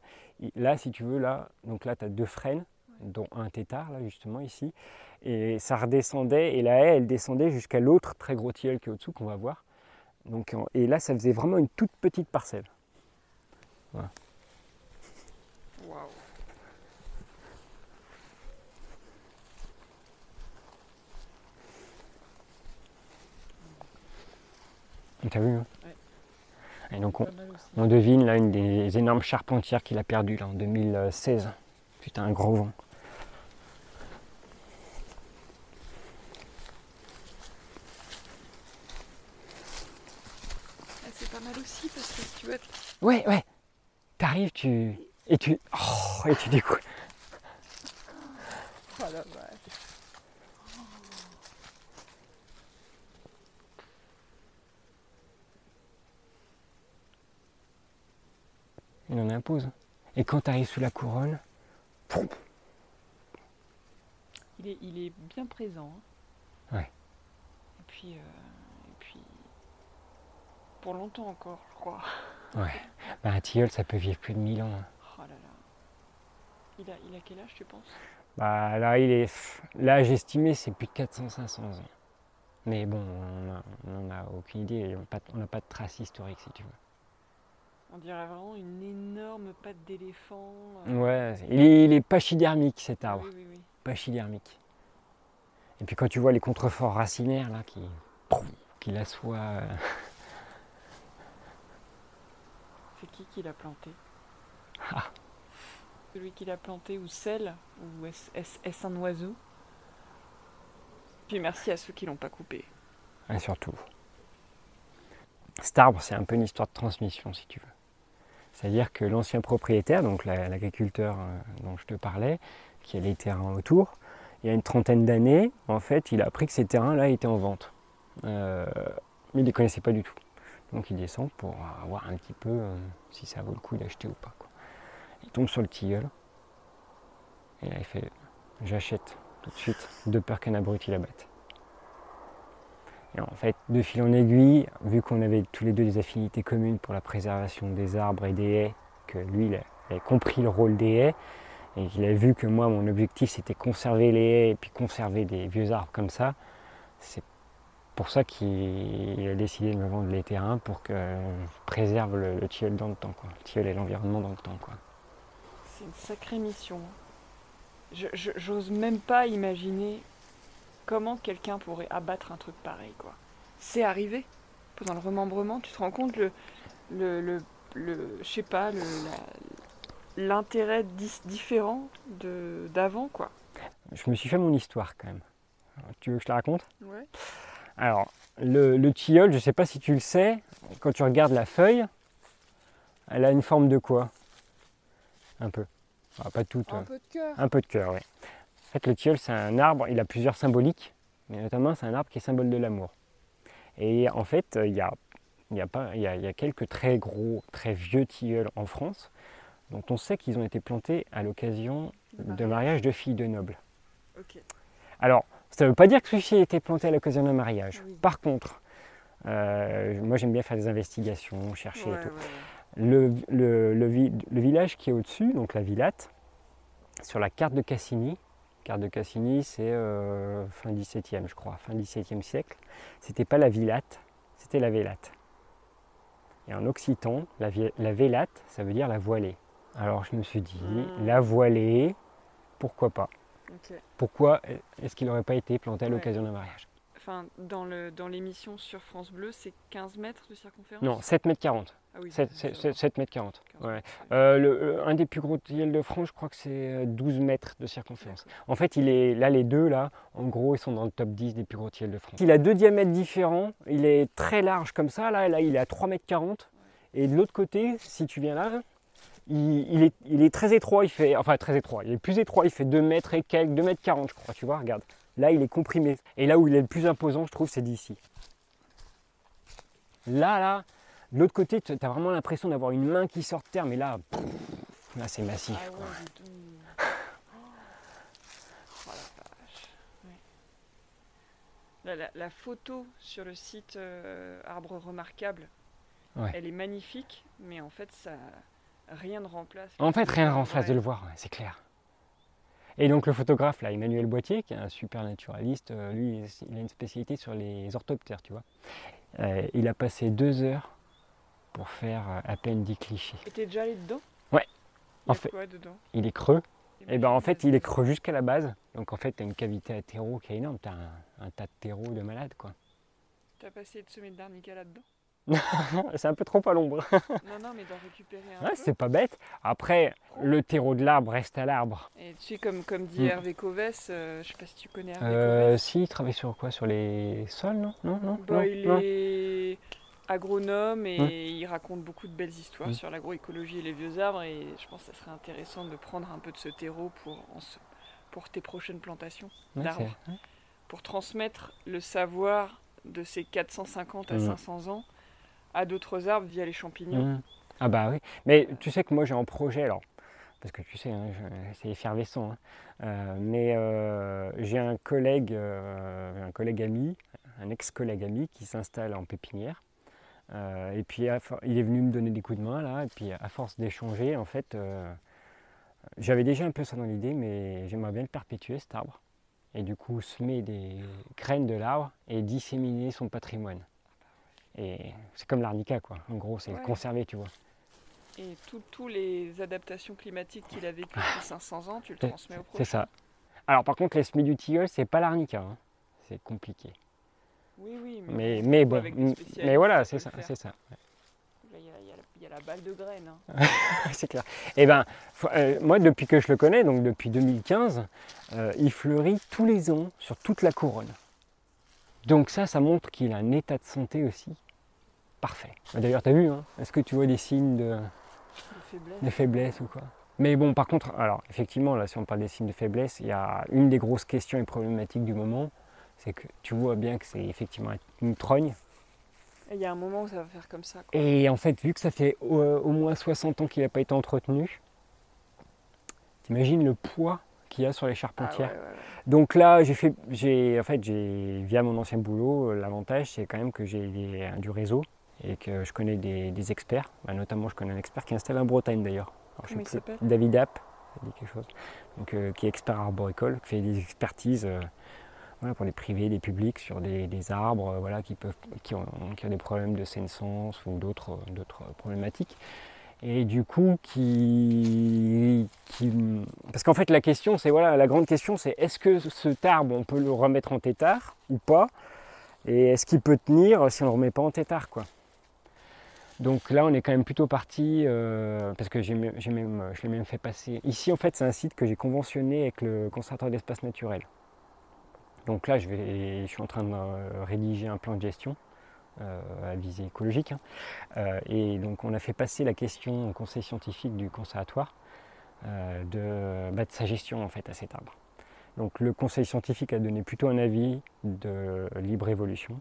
Là, si tu veux, donc là tu as 2 frênes, dont un tétard, là, justement, ici. Et ça redescendait, et la haie, elle descendait jusqu'à l'autre très gros tilleul qui est au-dessous, qu'on va voir. Donc, et là, ça faisait vraiment une toute petite parcelle. Voilà. Waouh. T'as vu, hein? Ouais. Et donc on devine là une des énormes charpentières qu'il a perdues là, en 2016. Putain, un gros vent. Ah, c'est pas mal aussi parce que tu vois. Ouais. T'arrives, et tu découvres. Oh la vache. Il en impose. Et quand tu arrives sous la couronne, Il est bien présent. Hein. Ouais. Et puis, pour longtemps encore, je crois. Ouais. Bah, un tilleul, ça peut vivre plus de 1000 ans. Hein. Oh là là. Il a quel âge, tu penses? Bah là, l'âge estimé, c'est plus de 400-500 ans. Mais bon, on n'en a aucune idée. On n'a pas de traces historiques, si tu veux. On dirait vraiment une énorme patte d'éléphant. Ouais, il est pachydermique, cet arbre. Oui. Pachydermique. Et puis quand tu vois les contreforts racinaires là qui l'assoient. C'est qui l'a planté? Ah. Celui qui l'a planté ou celle? Ou est-ce un oiseau? Puis merci à ceux qui l'ont pas coupé. Et surtout. Cet arbre, c'est un peu une histoire de transmission, si tu veux. C'est-à-dire que l'ancien propriétaire, donc l'agriculteur dont je te parlais, qui a les terrains autour, il y a une trentaine d'années, en fait, il a appris que ces terrains-là étaient en vente. Mais il ne les connaissait pas du tout. Donc il descend pour voir un petit peu si ça vaut le coup d'acheter ou pas, quoi. Il tombe sur le tilleul. Et là, il fait « j'achète tout de suite, de peur qu'un abruti la batte ». Et en fait, de fil en aiguille, vu qu'on avait tous les deux des affinités communes pour la préservation des arbres et des haies, que lui, il avait compris le rôle des haies, et qu'il a vu que moi, mon objectif, c'était conserver les haies et puis conserver des vieux arbres comme ça, c'est pour ça qu'il a décidé de me vendre les terrains pour que je préserve le tilleul dans le temps, quoi. Le tilleul et l'environnement dans le temps, quoi. C'est une sacrée mission. J'ose même pas imaginer comment quelqu'un pourrait abattre un truc pareil, quoi. C'est arrivé. Pendant le remembrement, tu te rends compte je sais pas, l'intérêt différent d'avant, quoi. Je me suis fait mon histoire quand même. Tu veux que je te la raconte? Ouais. Alors, le tilleul, je ne sais pas si tu le sais, quand tu regardes la feuille, elle a une forme de quoi? Un peu. Ah, pas toute. Un peu de cœur. Un peu de cœur, oui. En fait, le tilleul, c'est un arbre, il a plusieurs symboliques, mais notamment, c'est un arbre qui est symbole de l'amour. Et en fait, il y a quelques très gros, très vieux tilleuls en France, dont on sait qu'ils ont été plantés à l'occasion de mariage de filles de nobles. Ok. Alors, ça ne veut pas dire que celui-ci a été planté à l'occasion d'un mariage. Oui. Par contre, moi j'aime bien faire des investigations, chercher et tout. Ouais. Le village qui est au-dessus, donc la Villate, sur la carte de Cassini c'est fin 17e je crois, fin 17e siècle, c'était pas la Villate, c'était la Vélate. Et en occitan, la Vélate, ça veut dire la voilée. Alors je me suis dit, la voilée, pourquoi pas? Okay. Pourquoi est-ce qu'il n'aurait pas été planté à l'occasion d'un mariage? Enfin, dans l'émission sur France Bleu, c'est 15 mètres de circonférence? Non, 7 mètres 40. Ah oui, 7 mètres 40. Ouais. Un des plus gros tilleuls de France, je crois que c'est 12 mètres de circonférence. En fait, les deux, là, en gros, ils sont dans le top 10 des plus gros tilleuls de France. Il a deux diamètres différents. Il est très large comme ça. Là il est à 3 mètres 40. Et de l'autre côté, si tu viens là, il est très étroit. Très étroit. Il est plus étroit. Il fait 2 mètres et quelques, 2 mètres 40, je crois. Tu vois, regarde. Là, il est comprimé. Et là où il est le plus imposant, je trouve, c'est d'ici. Là, de l'autre côté, tu as vraiment l'impression d'avoir une main qui sort de terre, mais là c'est massif. Ah ouais, quoi. Oh la vache. Ouais. La photo sur le site Arbre Remarquable, elle est magnifique, mais en fait, rien ne remplace. En fait, rien ne remplace de le voir, c'est clair. Et donc le photographe, là, Emmanuel Boitier, qui est un super naturaliste, lui, il a une spécialité sur les orthoptères, tu vois. Il a passé 2 heures pour faire à peine 10 clichés. Et t'es déjà allé dedans? Ouais. En fait, quoi dedans? Il est creux. Et ben en fait, il est creux jusqu'à la base. Donc en fait, tu as une cavité à terreau qui est énorme. Tu as un tas de terreau de malade, quoi. T'as pas essayé de semer de l'arnica là-dedans? C'est un peu trop à l'ombre. Non, mais d'en récupérer un peu. C'est pas bête. Après, le terreau de l'arbre reste à l'arbre. Et tu sais, comme dit Hervé Covès, je sais pas si tu connais Hervé Covès. Si, il travaille sur quoi? Sur les sols, non? Non. Il est agronome et il raconte beaucoup de belles histoires sur l'agroécologie et les vieux arbres. Et je pense que ça serait intéressant de prendre un peu de ce terreau pour tes prochaines plantations d'arbres. Pour transmettre le savoir de ces 450 à 500 ans à d'autres arbres via les champignons. Ah bah oui, mais tu sais que moi j'ai un projet, alors, parce que tu sais, hein, c'est effervescent, hein, mais j'ai un collègue ami, un ex-collègue ami qui s'installe en pépinière, et puis il est venu me donner des coups de main là, et puis à force d'échanger, en fait, j'avais déjà un peu ça dans l'idée, mais j'aimerais bien le perpétuer cet arbre, et du coup semer des graines de l'arbre et disséminer son patrimoine. Et c'est comme l'arnica, quoi. En gros, c'est le conserver, tu vois. Et toutes les adaptations climatiques qu'il a vécues depuis 500 ans, tu le transmets au prochain. C'est ça. Alors par contre, les semis du tilleul, c'est pas l'arnica. Hein. C'est compliqué. Oui, mais bon. Mais voilà, c'est ça. Il y a la balle de graines. Hein. C'est clair. Et ben, moi, depuis que je le connais, donc depuis 2015, il fleurit tous les ans sur toute la couronne. Donc ça montre qu'il a un état de santé aussi parfait. D'ailleurs, tu as vu, hein, est-ce que tu vois des signes de faiblesse ou quoi? Mais bon, par contre, alors effectivement, là, si on parle des signes de faiblesse, il y a une des grosses questions et problématiques du moment, c'est que tu vois bien que c'est effectivement une trogne. Il y a un moment où ça va faire comme ça, quoi. Et en fait, vu que ça fait au moins 60 ans qu'il n'a pas été entretenu, t'imagines le poids qu'il y a sur les charpentières. Donc là, via mon ancien boulot, l'avantage c'est quand même que j'ai du réseau et que je connais des experts. Notamment, je connais un expert qui est installé en Bretagne d'ailleurs. Comment il s'appelle? David App, ça dit quelque chose. Donc, qui est expert arboricole, qui fait des expertises pour les privés, des publics sur des arbres qui ont des problèmes de sénescence ou d'autres problématiques. Et du coup, parce qu'en fait, la grande question, c'est est-ce que cet arbre, on peut le remettre en tétard ou pas? Et est-ce qu'il peut tenir si on ne le remet pas en tétard, quoi? Donc là, on est quand même plutôt parti, parce que je l'ai même fait passer. Ici, en fait, c'est un site que j'ai conventionné avec le conservatoire d'espaces naturels. Donc là, je suis en train de rédiger un plan de gestion. À visée écologique. Et donc on a fait passer la question au conseil scientifique du conservatoire de sa gestion en fait à cet arbre. Donc le conseil scientifique a donné plutôt un avis de libre évolution.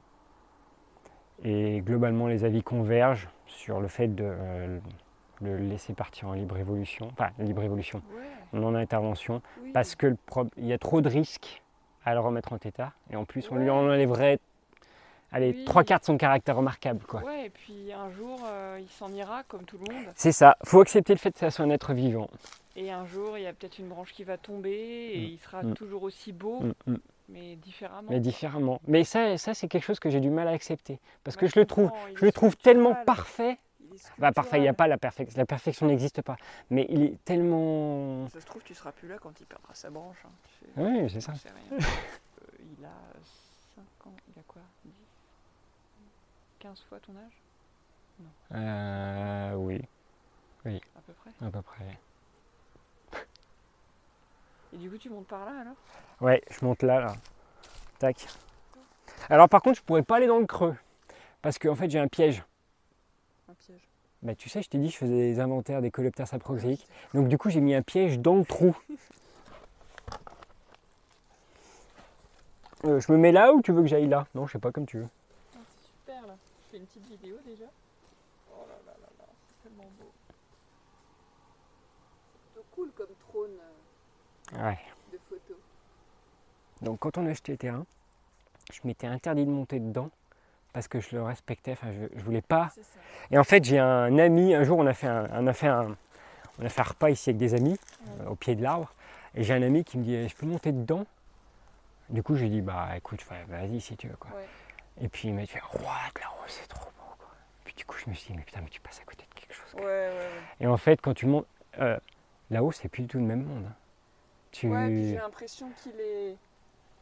Et globalement les avis convergent sur le fait de le laisser partir en libre évolution, non intervention, parce qu'il y a trop de risques à le remettre en tétard. Et en plus on lui enlèverait 3/4 de son caractère remarquable, quoi. Ouais, et puis un jour, il s'en ira comme tout le monde. C'est ça, il faut accepter le fait que ça soit un être vivant. Et un jour, il y a peut-être une branche qui va tomber et il sera toujours aussi beau, mais différemment. Mais ça c'est quelque chose que j'ai du mal à accepter. Parce que je le trouve tellement parfait. Parfait, il n'y a pas la perfection. La perfection n'existe pas. Mais il est tellement... Ça se trouve, tu ne seras plus là quand il perdra sa branche. Hein. Oui, c'est ça. Il a 5 ans, il a quoi? 15 fois ton âge? Non. Oui. À peu près? À peu près. Et du coup, tu montes par là alors? Ouais, je monte là. Tac. Alors par contre, je pourrais pas aller dans le creux. Parce qu'en fait, j'ai un piège. Un piège? Tu sais, je t'ai dit, je faisais des inventaires des coléoptères saproxéiques. Donc du coup, j'ai mis un piège dans le trou. Je me mets là ou tu veux que j'aille là? Non, je sais pas, comme tu veux. C'est super là. Je fais une petite vidéo déjà. Oh là là là là, c'est tellement beau. C'est plutôt cool comme trône de photos. Donc quand on a acheté le terrain, je m'étais interdit de monter dedans parce que je le respectais, je voulais pas. Et en fait, j'ai un ami, un jour on a fait un repas ici avec des amis au pied de l'arbre. Et j'ai un ami qui me dit, je peux monter dedans? Du coup, je lui dis, bah écoute, vas-y si tu veux, quoi. Ouais. Et puis il m'a dit, what, là-haut, c'est trop beau, quoi. Puis du coup, je me suis dit, mais putain, mais tu passes à côté de quelque chose. Ouais. Et en fait, quand tu montes, là-haut, c'est plus du tout le même monde. Ouais, puis j'ai l'impression qu'il est...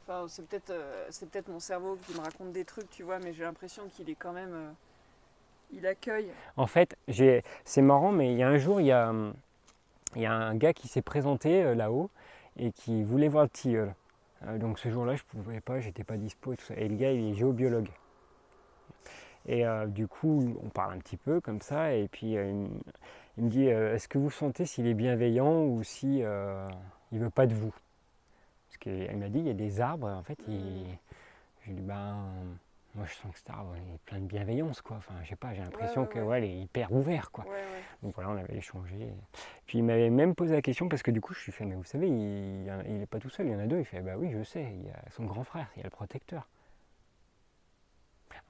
Enfin, c'est peut-être mon cerveau qui me raconte des trucs, tu vois, mais j'ai l'impression qu'il est quand même... il accueille. En fait, c'est marrant, mais il y a un jour, il y a un gars qui s'est présenté là-haut et qui voulait voir le tilleul. Donc ce jour-là, je ne pouvais pas, j'étais pas dispo et tout ça. Et le gars, il est géobiologue. Et du coup, on parle un petit peu comme ça, et puis il me dit, est-ce que vous sentez s'il est bienveillant ou si il veut pas de vous? Parce qu'il m'a dit, il y a des arbres, en fait, je lui dis, moi je sens que cet arbre il est plein de bienveillance, quoi. Enfin, je sais pas, j'ai l'impression qu'il est hyper ouvert, quoi. Ouais. Donc voilà, on avait échangé. Puis il m'avait même posé la question, parce que du coup, je lui fait, mais vous savez, il n'est pas tout seul, il y en a deux. Il fait, bah oui, je sais, il y a son grand frère, il y a le protecteur.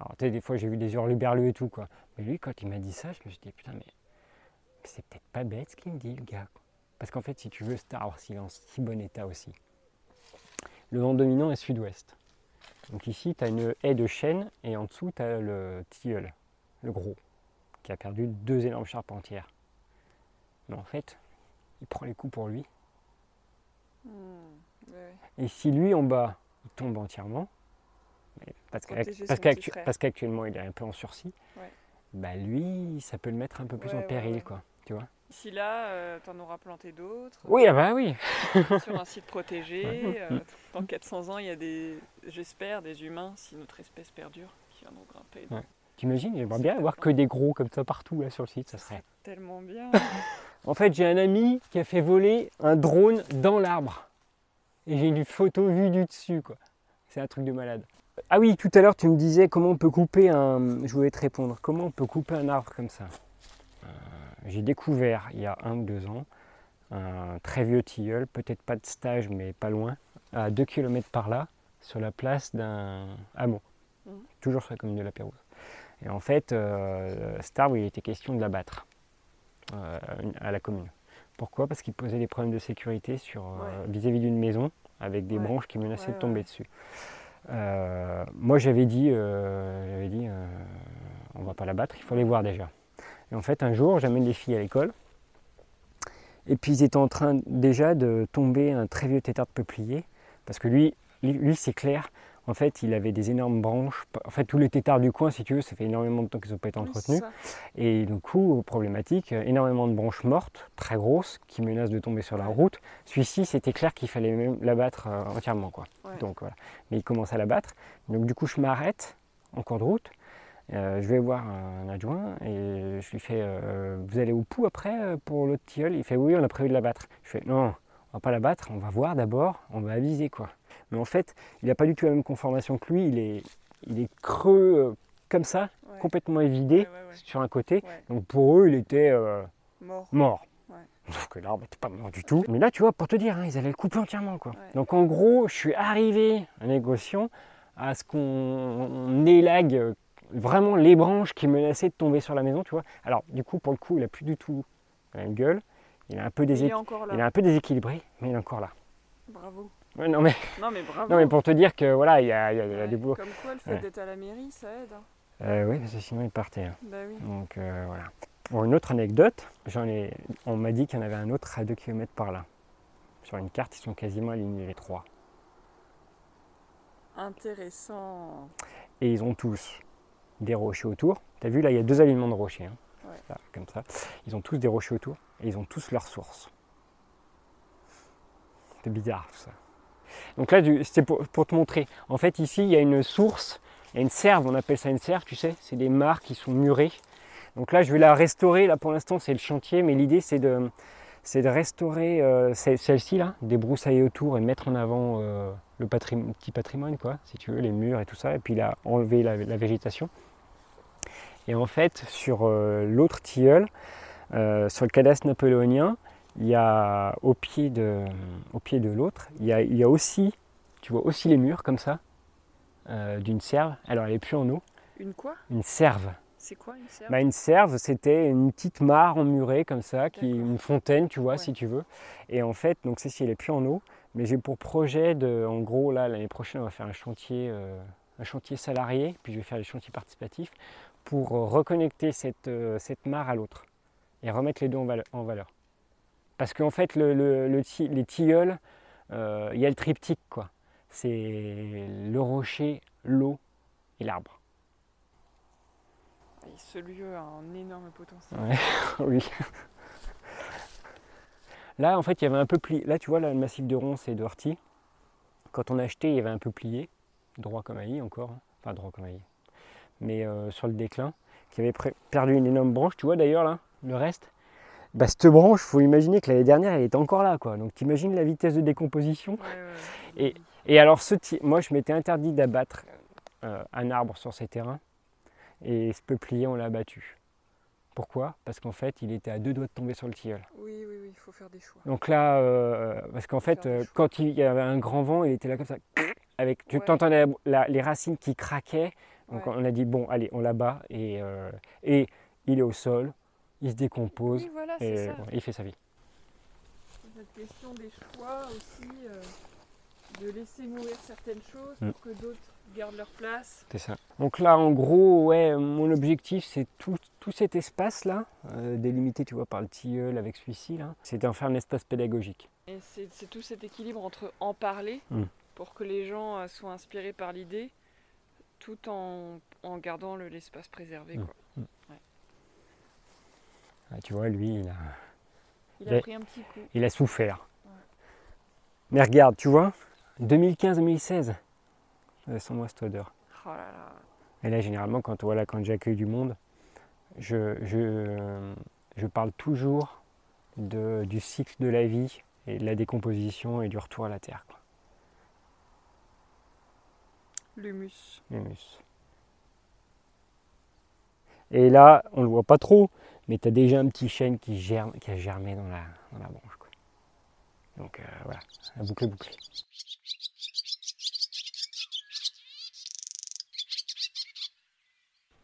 Alors, tu sais, des fois, j'ai vu des hurluberlus et tout, quoi. Mais lui, quand il m'a dit ça, je me suis dit, putain, mais c'est peut-être pas bête ce qu'il me dit, le gars, quoi. Parce qu'en fait, si tu veux, cet arbre, s'il est en si bon état aussi, le vent dominant est sud-ouest. Donc ici, tu as une haie de chêne et en dessous, tu as le tilleul, le gros, qui a perdu 2 énormes charpentières. Mais en fait, il prend les coups pour lui. Ouais. Et si lui, en bas, il tombe entièrement, parce qu'actuellement, il est un peu en sursis, bah lui, ça peut le mettre un peu plus en péril, quoi, tu vois. Ici, là, t'en auras planté d'autres. Oui, ah bah oui. Sur un site protégé. Dans 400 ans, il y a j'espère, des humains, si notre espèce perdure, qui viendront grimper. Ouais. T'imagines, j'aimerais bien avoir que des gros comme ça partout là sur le site, ça serait tellement bien. En fait, j'ai un ami qui a fait voler un drone dans l'arbre. Et j'ai une photo vue du dessus, quoi. C'est un truc de malade. Ah oui, tout à l'heure, tu me disais comment on peut couper un... Je voulais te répondre. Comment on peut couper un arbre comme ça? J'ai découvert, il y a 1 ou 2 ans, un très vieux tilleul, peut-être pas de stage, mais pas loin, à 2 km par là, sur la place d'un hameau. Toujours sur la commune de La Pérouse. Et en fait, cet arbre, il était question de l'abattre à la commune. Pourquoi? Parce qu'il posait des problèmes de sécurité vis-à-vis d'une maison, avec des branches qui menaçaient de tomber dessus. Moi, j'avais dit on va pas l'abattre, il faut aller voir déjà. Et en fait, un jour, j'amène les filles à l'école, et puis ils étaient en train déjà de tomber un très vieux tétard de peuplier, parce que lui c'est clair, en fait, il avait des énormes branches. En fait, tous les tétards du coin, si tu veux, ça fait énormément de temps qu'ils n'ont pas été entretenus. Et du coup, problématique, énormément de branches mortes, très grosses, qui menacent de tomber sur la route. Celui-ci, c'était clair qu'il fallait même l'abattre entièrement, quoi. Donc voilà. Mais il commence à l'abattre. Donc du coup, je m'arrête en cours de route. Je vais voir un adjoint et je lui fais vous allez au Pou après pour l'autre tilleul? Il fait oui, on a prévu de l'abattre. Je fais non, on va pas l'abattre, on va voir d'abord, on va aviser, quoi. Mais en fait, il n'a pas du tout la même conformation que lui, il est creux comme ça, complètement évidé sur un côté. Donc pour eux, il était mort. Sauf que l'arbre n'était pas mort du tout. Mais là, tu vois, pour te dire, ils allaient le couper entièrement, quoi. Donc en gros, je suis arrivé en négociant à ce qu'on élague vraiment les branches qui menaçaient de tomber sur la maison, tu vois. Alors du coup, pour le coup, il n'a plus du tout la même gueule. Il est un peu déséquilibré, mais il est encore là. Bravo. Ouais, non mais bravo. Non mais pour te dire que voilà, il y a des boulots. Comme quoi, le fait d'être à la mairie, ça aide. Oui, parce que sinon il partait. Hein. Bah oui. Donc voilà. Pour une autre anecdote, on m'a dit qu'il y en avait un autre à 2 km par là. Sur une carte, ils sont quasiment alignés les 3. Intéressant. Et ils ont tous des rochers autour. Tu as vu là, il y a 2 alignements de rochers. Hein. Là, comme ça. Ils ont tous des rochers autour et ils ont tous leur source. C'est bizarre tout ça. Donc là, c'était pour te montrer. En fait, ici, il y a une source, il y a une serve, on appelle ça une serve, tu sais. C'est des mares qui sont murées. Donc là, je vais la restaurer. Là, pour l'instant, c'est le chantier, mais l'idée, c'est de restaurer celle-ci, là, débroussailler autour et mettre en avant le petit patrimoine, quoi, si tu veux, les murs et tout ça. Et puis là, enlever la végétation. Et en fait, sur l'autre tilleul, sur le cadastre napoléonien, il y a au pied de l'autre, il y a aussi, tu vois aussi les murs comme ça, d'une serve. Alors elle n'est plus en eau. Une quoi? Une serve. C'est quoi une serve? Une serve, c'était une petite mare emmurée comme ça, une fontaine, tu vois, si tu veux. Et en fait, donc celle-ci, elle est plus en eau, mais j'ai pour projet en gros, là, l'année prochaine, on va faire un chantier salarié, puis je vais faire des chantiers participatifs pour reconnecter cette mare à l'autre et remettre les deux en valeur. Parce qu'en fait, les tilleuls, il y a le triptyque, quoi. C'est le rocher, l'eau et l'arbre. Et ce lieu a un énorme potentiel. Ouais, oui. Là, en fait, il y avait un peu plié. Là, tu vois, là, le massif de Ronces et de Horty, quand on a acheté, il y avait un peu plié, droit comme Haï encore, enfin droit comme Haï, mais sur le déclin, qui avait perdu une énorme branche. Tu vois d'ailleurs là, le reste. Cette branche, il faut imaginer que l'année dernière, elle était encore là, quoi. Donc, tu imagines la vitesse de décomposition. Ouais. Et alors, moi, je m'étais interdit d'abattre un arbre sur ces terrains. Et ce peuplier, on l'a abattu. Pourquoi? Parce qu'en fait, il était à 2 doigts de tomber sur le tilleul. Oui, il faut faire des choix. Donc là, parce qu'en fait, quand il y avait un grand vent, il était là comme ça, tu entendais les racines qui craquaient. Donc on a dit, bon, allez, on l'abat. Et il est au sol, il se décompose, oui, voilà, et ça. il fait sa vie. Cette question des choix aussi, de laisser mourir certaines choses pour que d'autres gardent leur place. C'est ça. Donc là, en gros, mon objectif, c'est tout cet espace-là, délimité, tu vois, par le tilleul avec celui-ci, là, c'est d'en faire un espace pédagogique. Et c'est tout cet équilibre entre en parler, pour que les gens soient inspirés par l'idée, tout en gardant l'espace préservé, quoi. Ouais. Ah, tu vois, lui, il a pris un petit coup. Il a souffert. Ouais. Mais regarde, tu vois, 2015-2016, sans moi cette odeur. Oh là là. Et là, généralement, quand j'accueille du monde, je parle toujours du cycle de la vie et de la décomposition et du retour à la terre, quoi. L'humus. Et là, on ne le voit pas trop, mais tu as déjà un petit chêne qui a germé dans la branche, quoi. Donc voilà, la boucle est bouclée.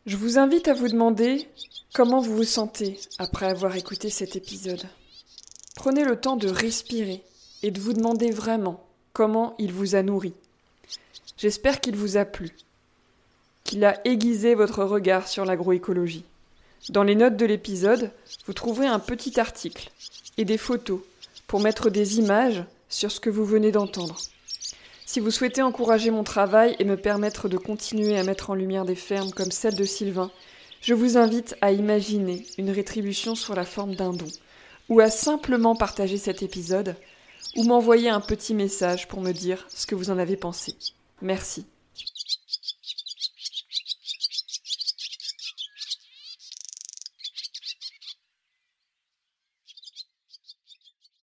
Je vous invite à vous demander comment vous vous sentez après avoir écouté cet épisode. Prenez le temps de respirer et de vous demander vraiment comment il vous a nourri. J'espère qu'il vous a plu, qu'il a aiguisé votre regard sur l'agroécologie. Dans les notes de l'épisode, vous trouverez un petit article et des photos pour mettre des images sur ce que vous venez d'entendre. Si vous souhaitez encourager mon travail et me permettre de continuer à mettre en lumière des fermes comme celle de Sylvain, je vous invite à imaginer une rétribution sous la forme d'un don, ou à simplement partager cet épisode, ou m'envoyer un petit message pour me dire ce que vous en avez pensé. Merci.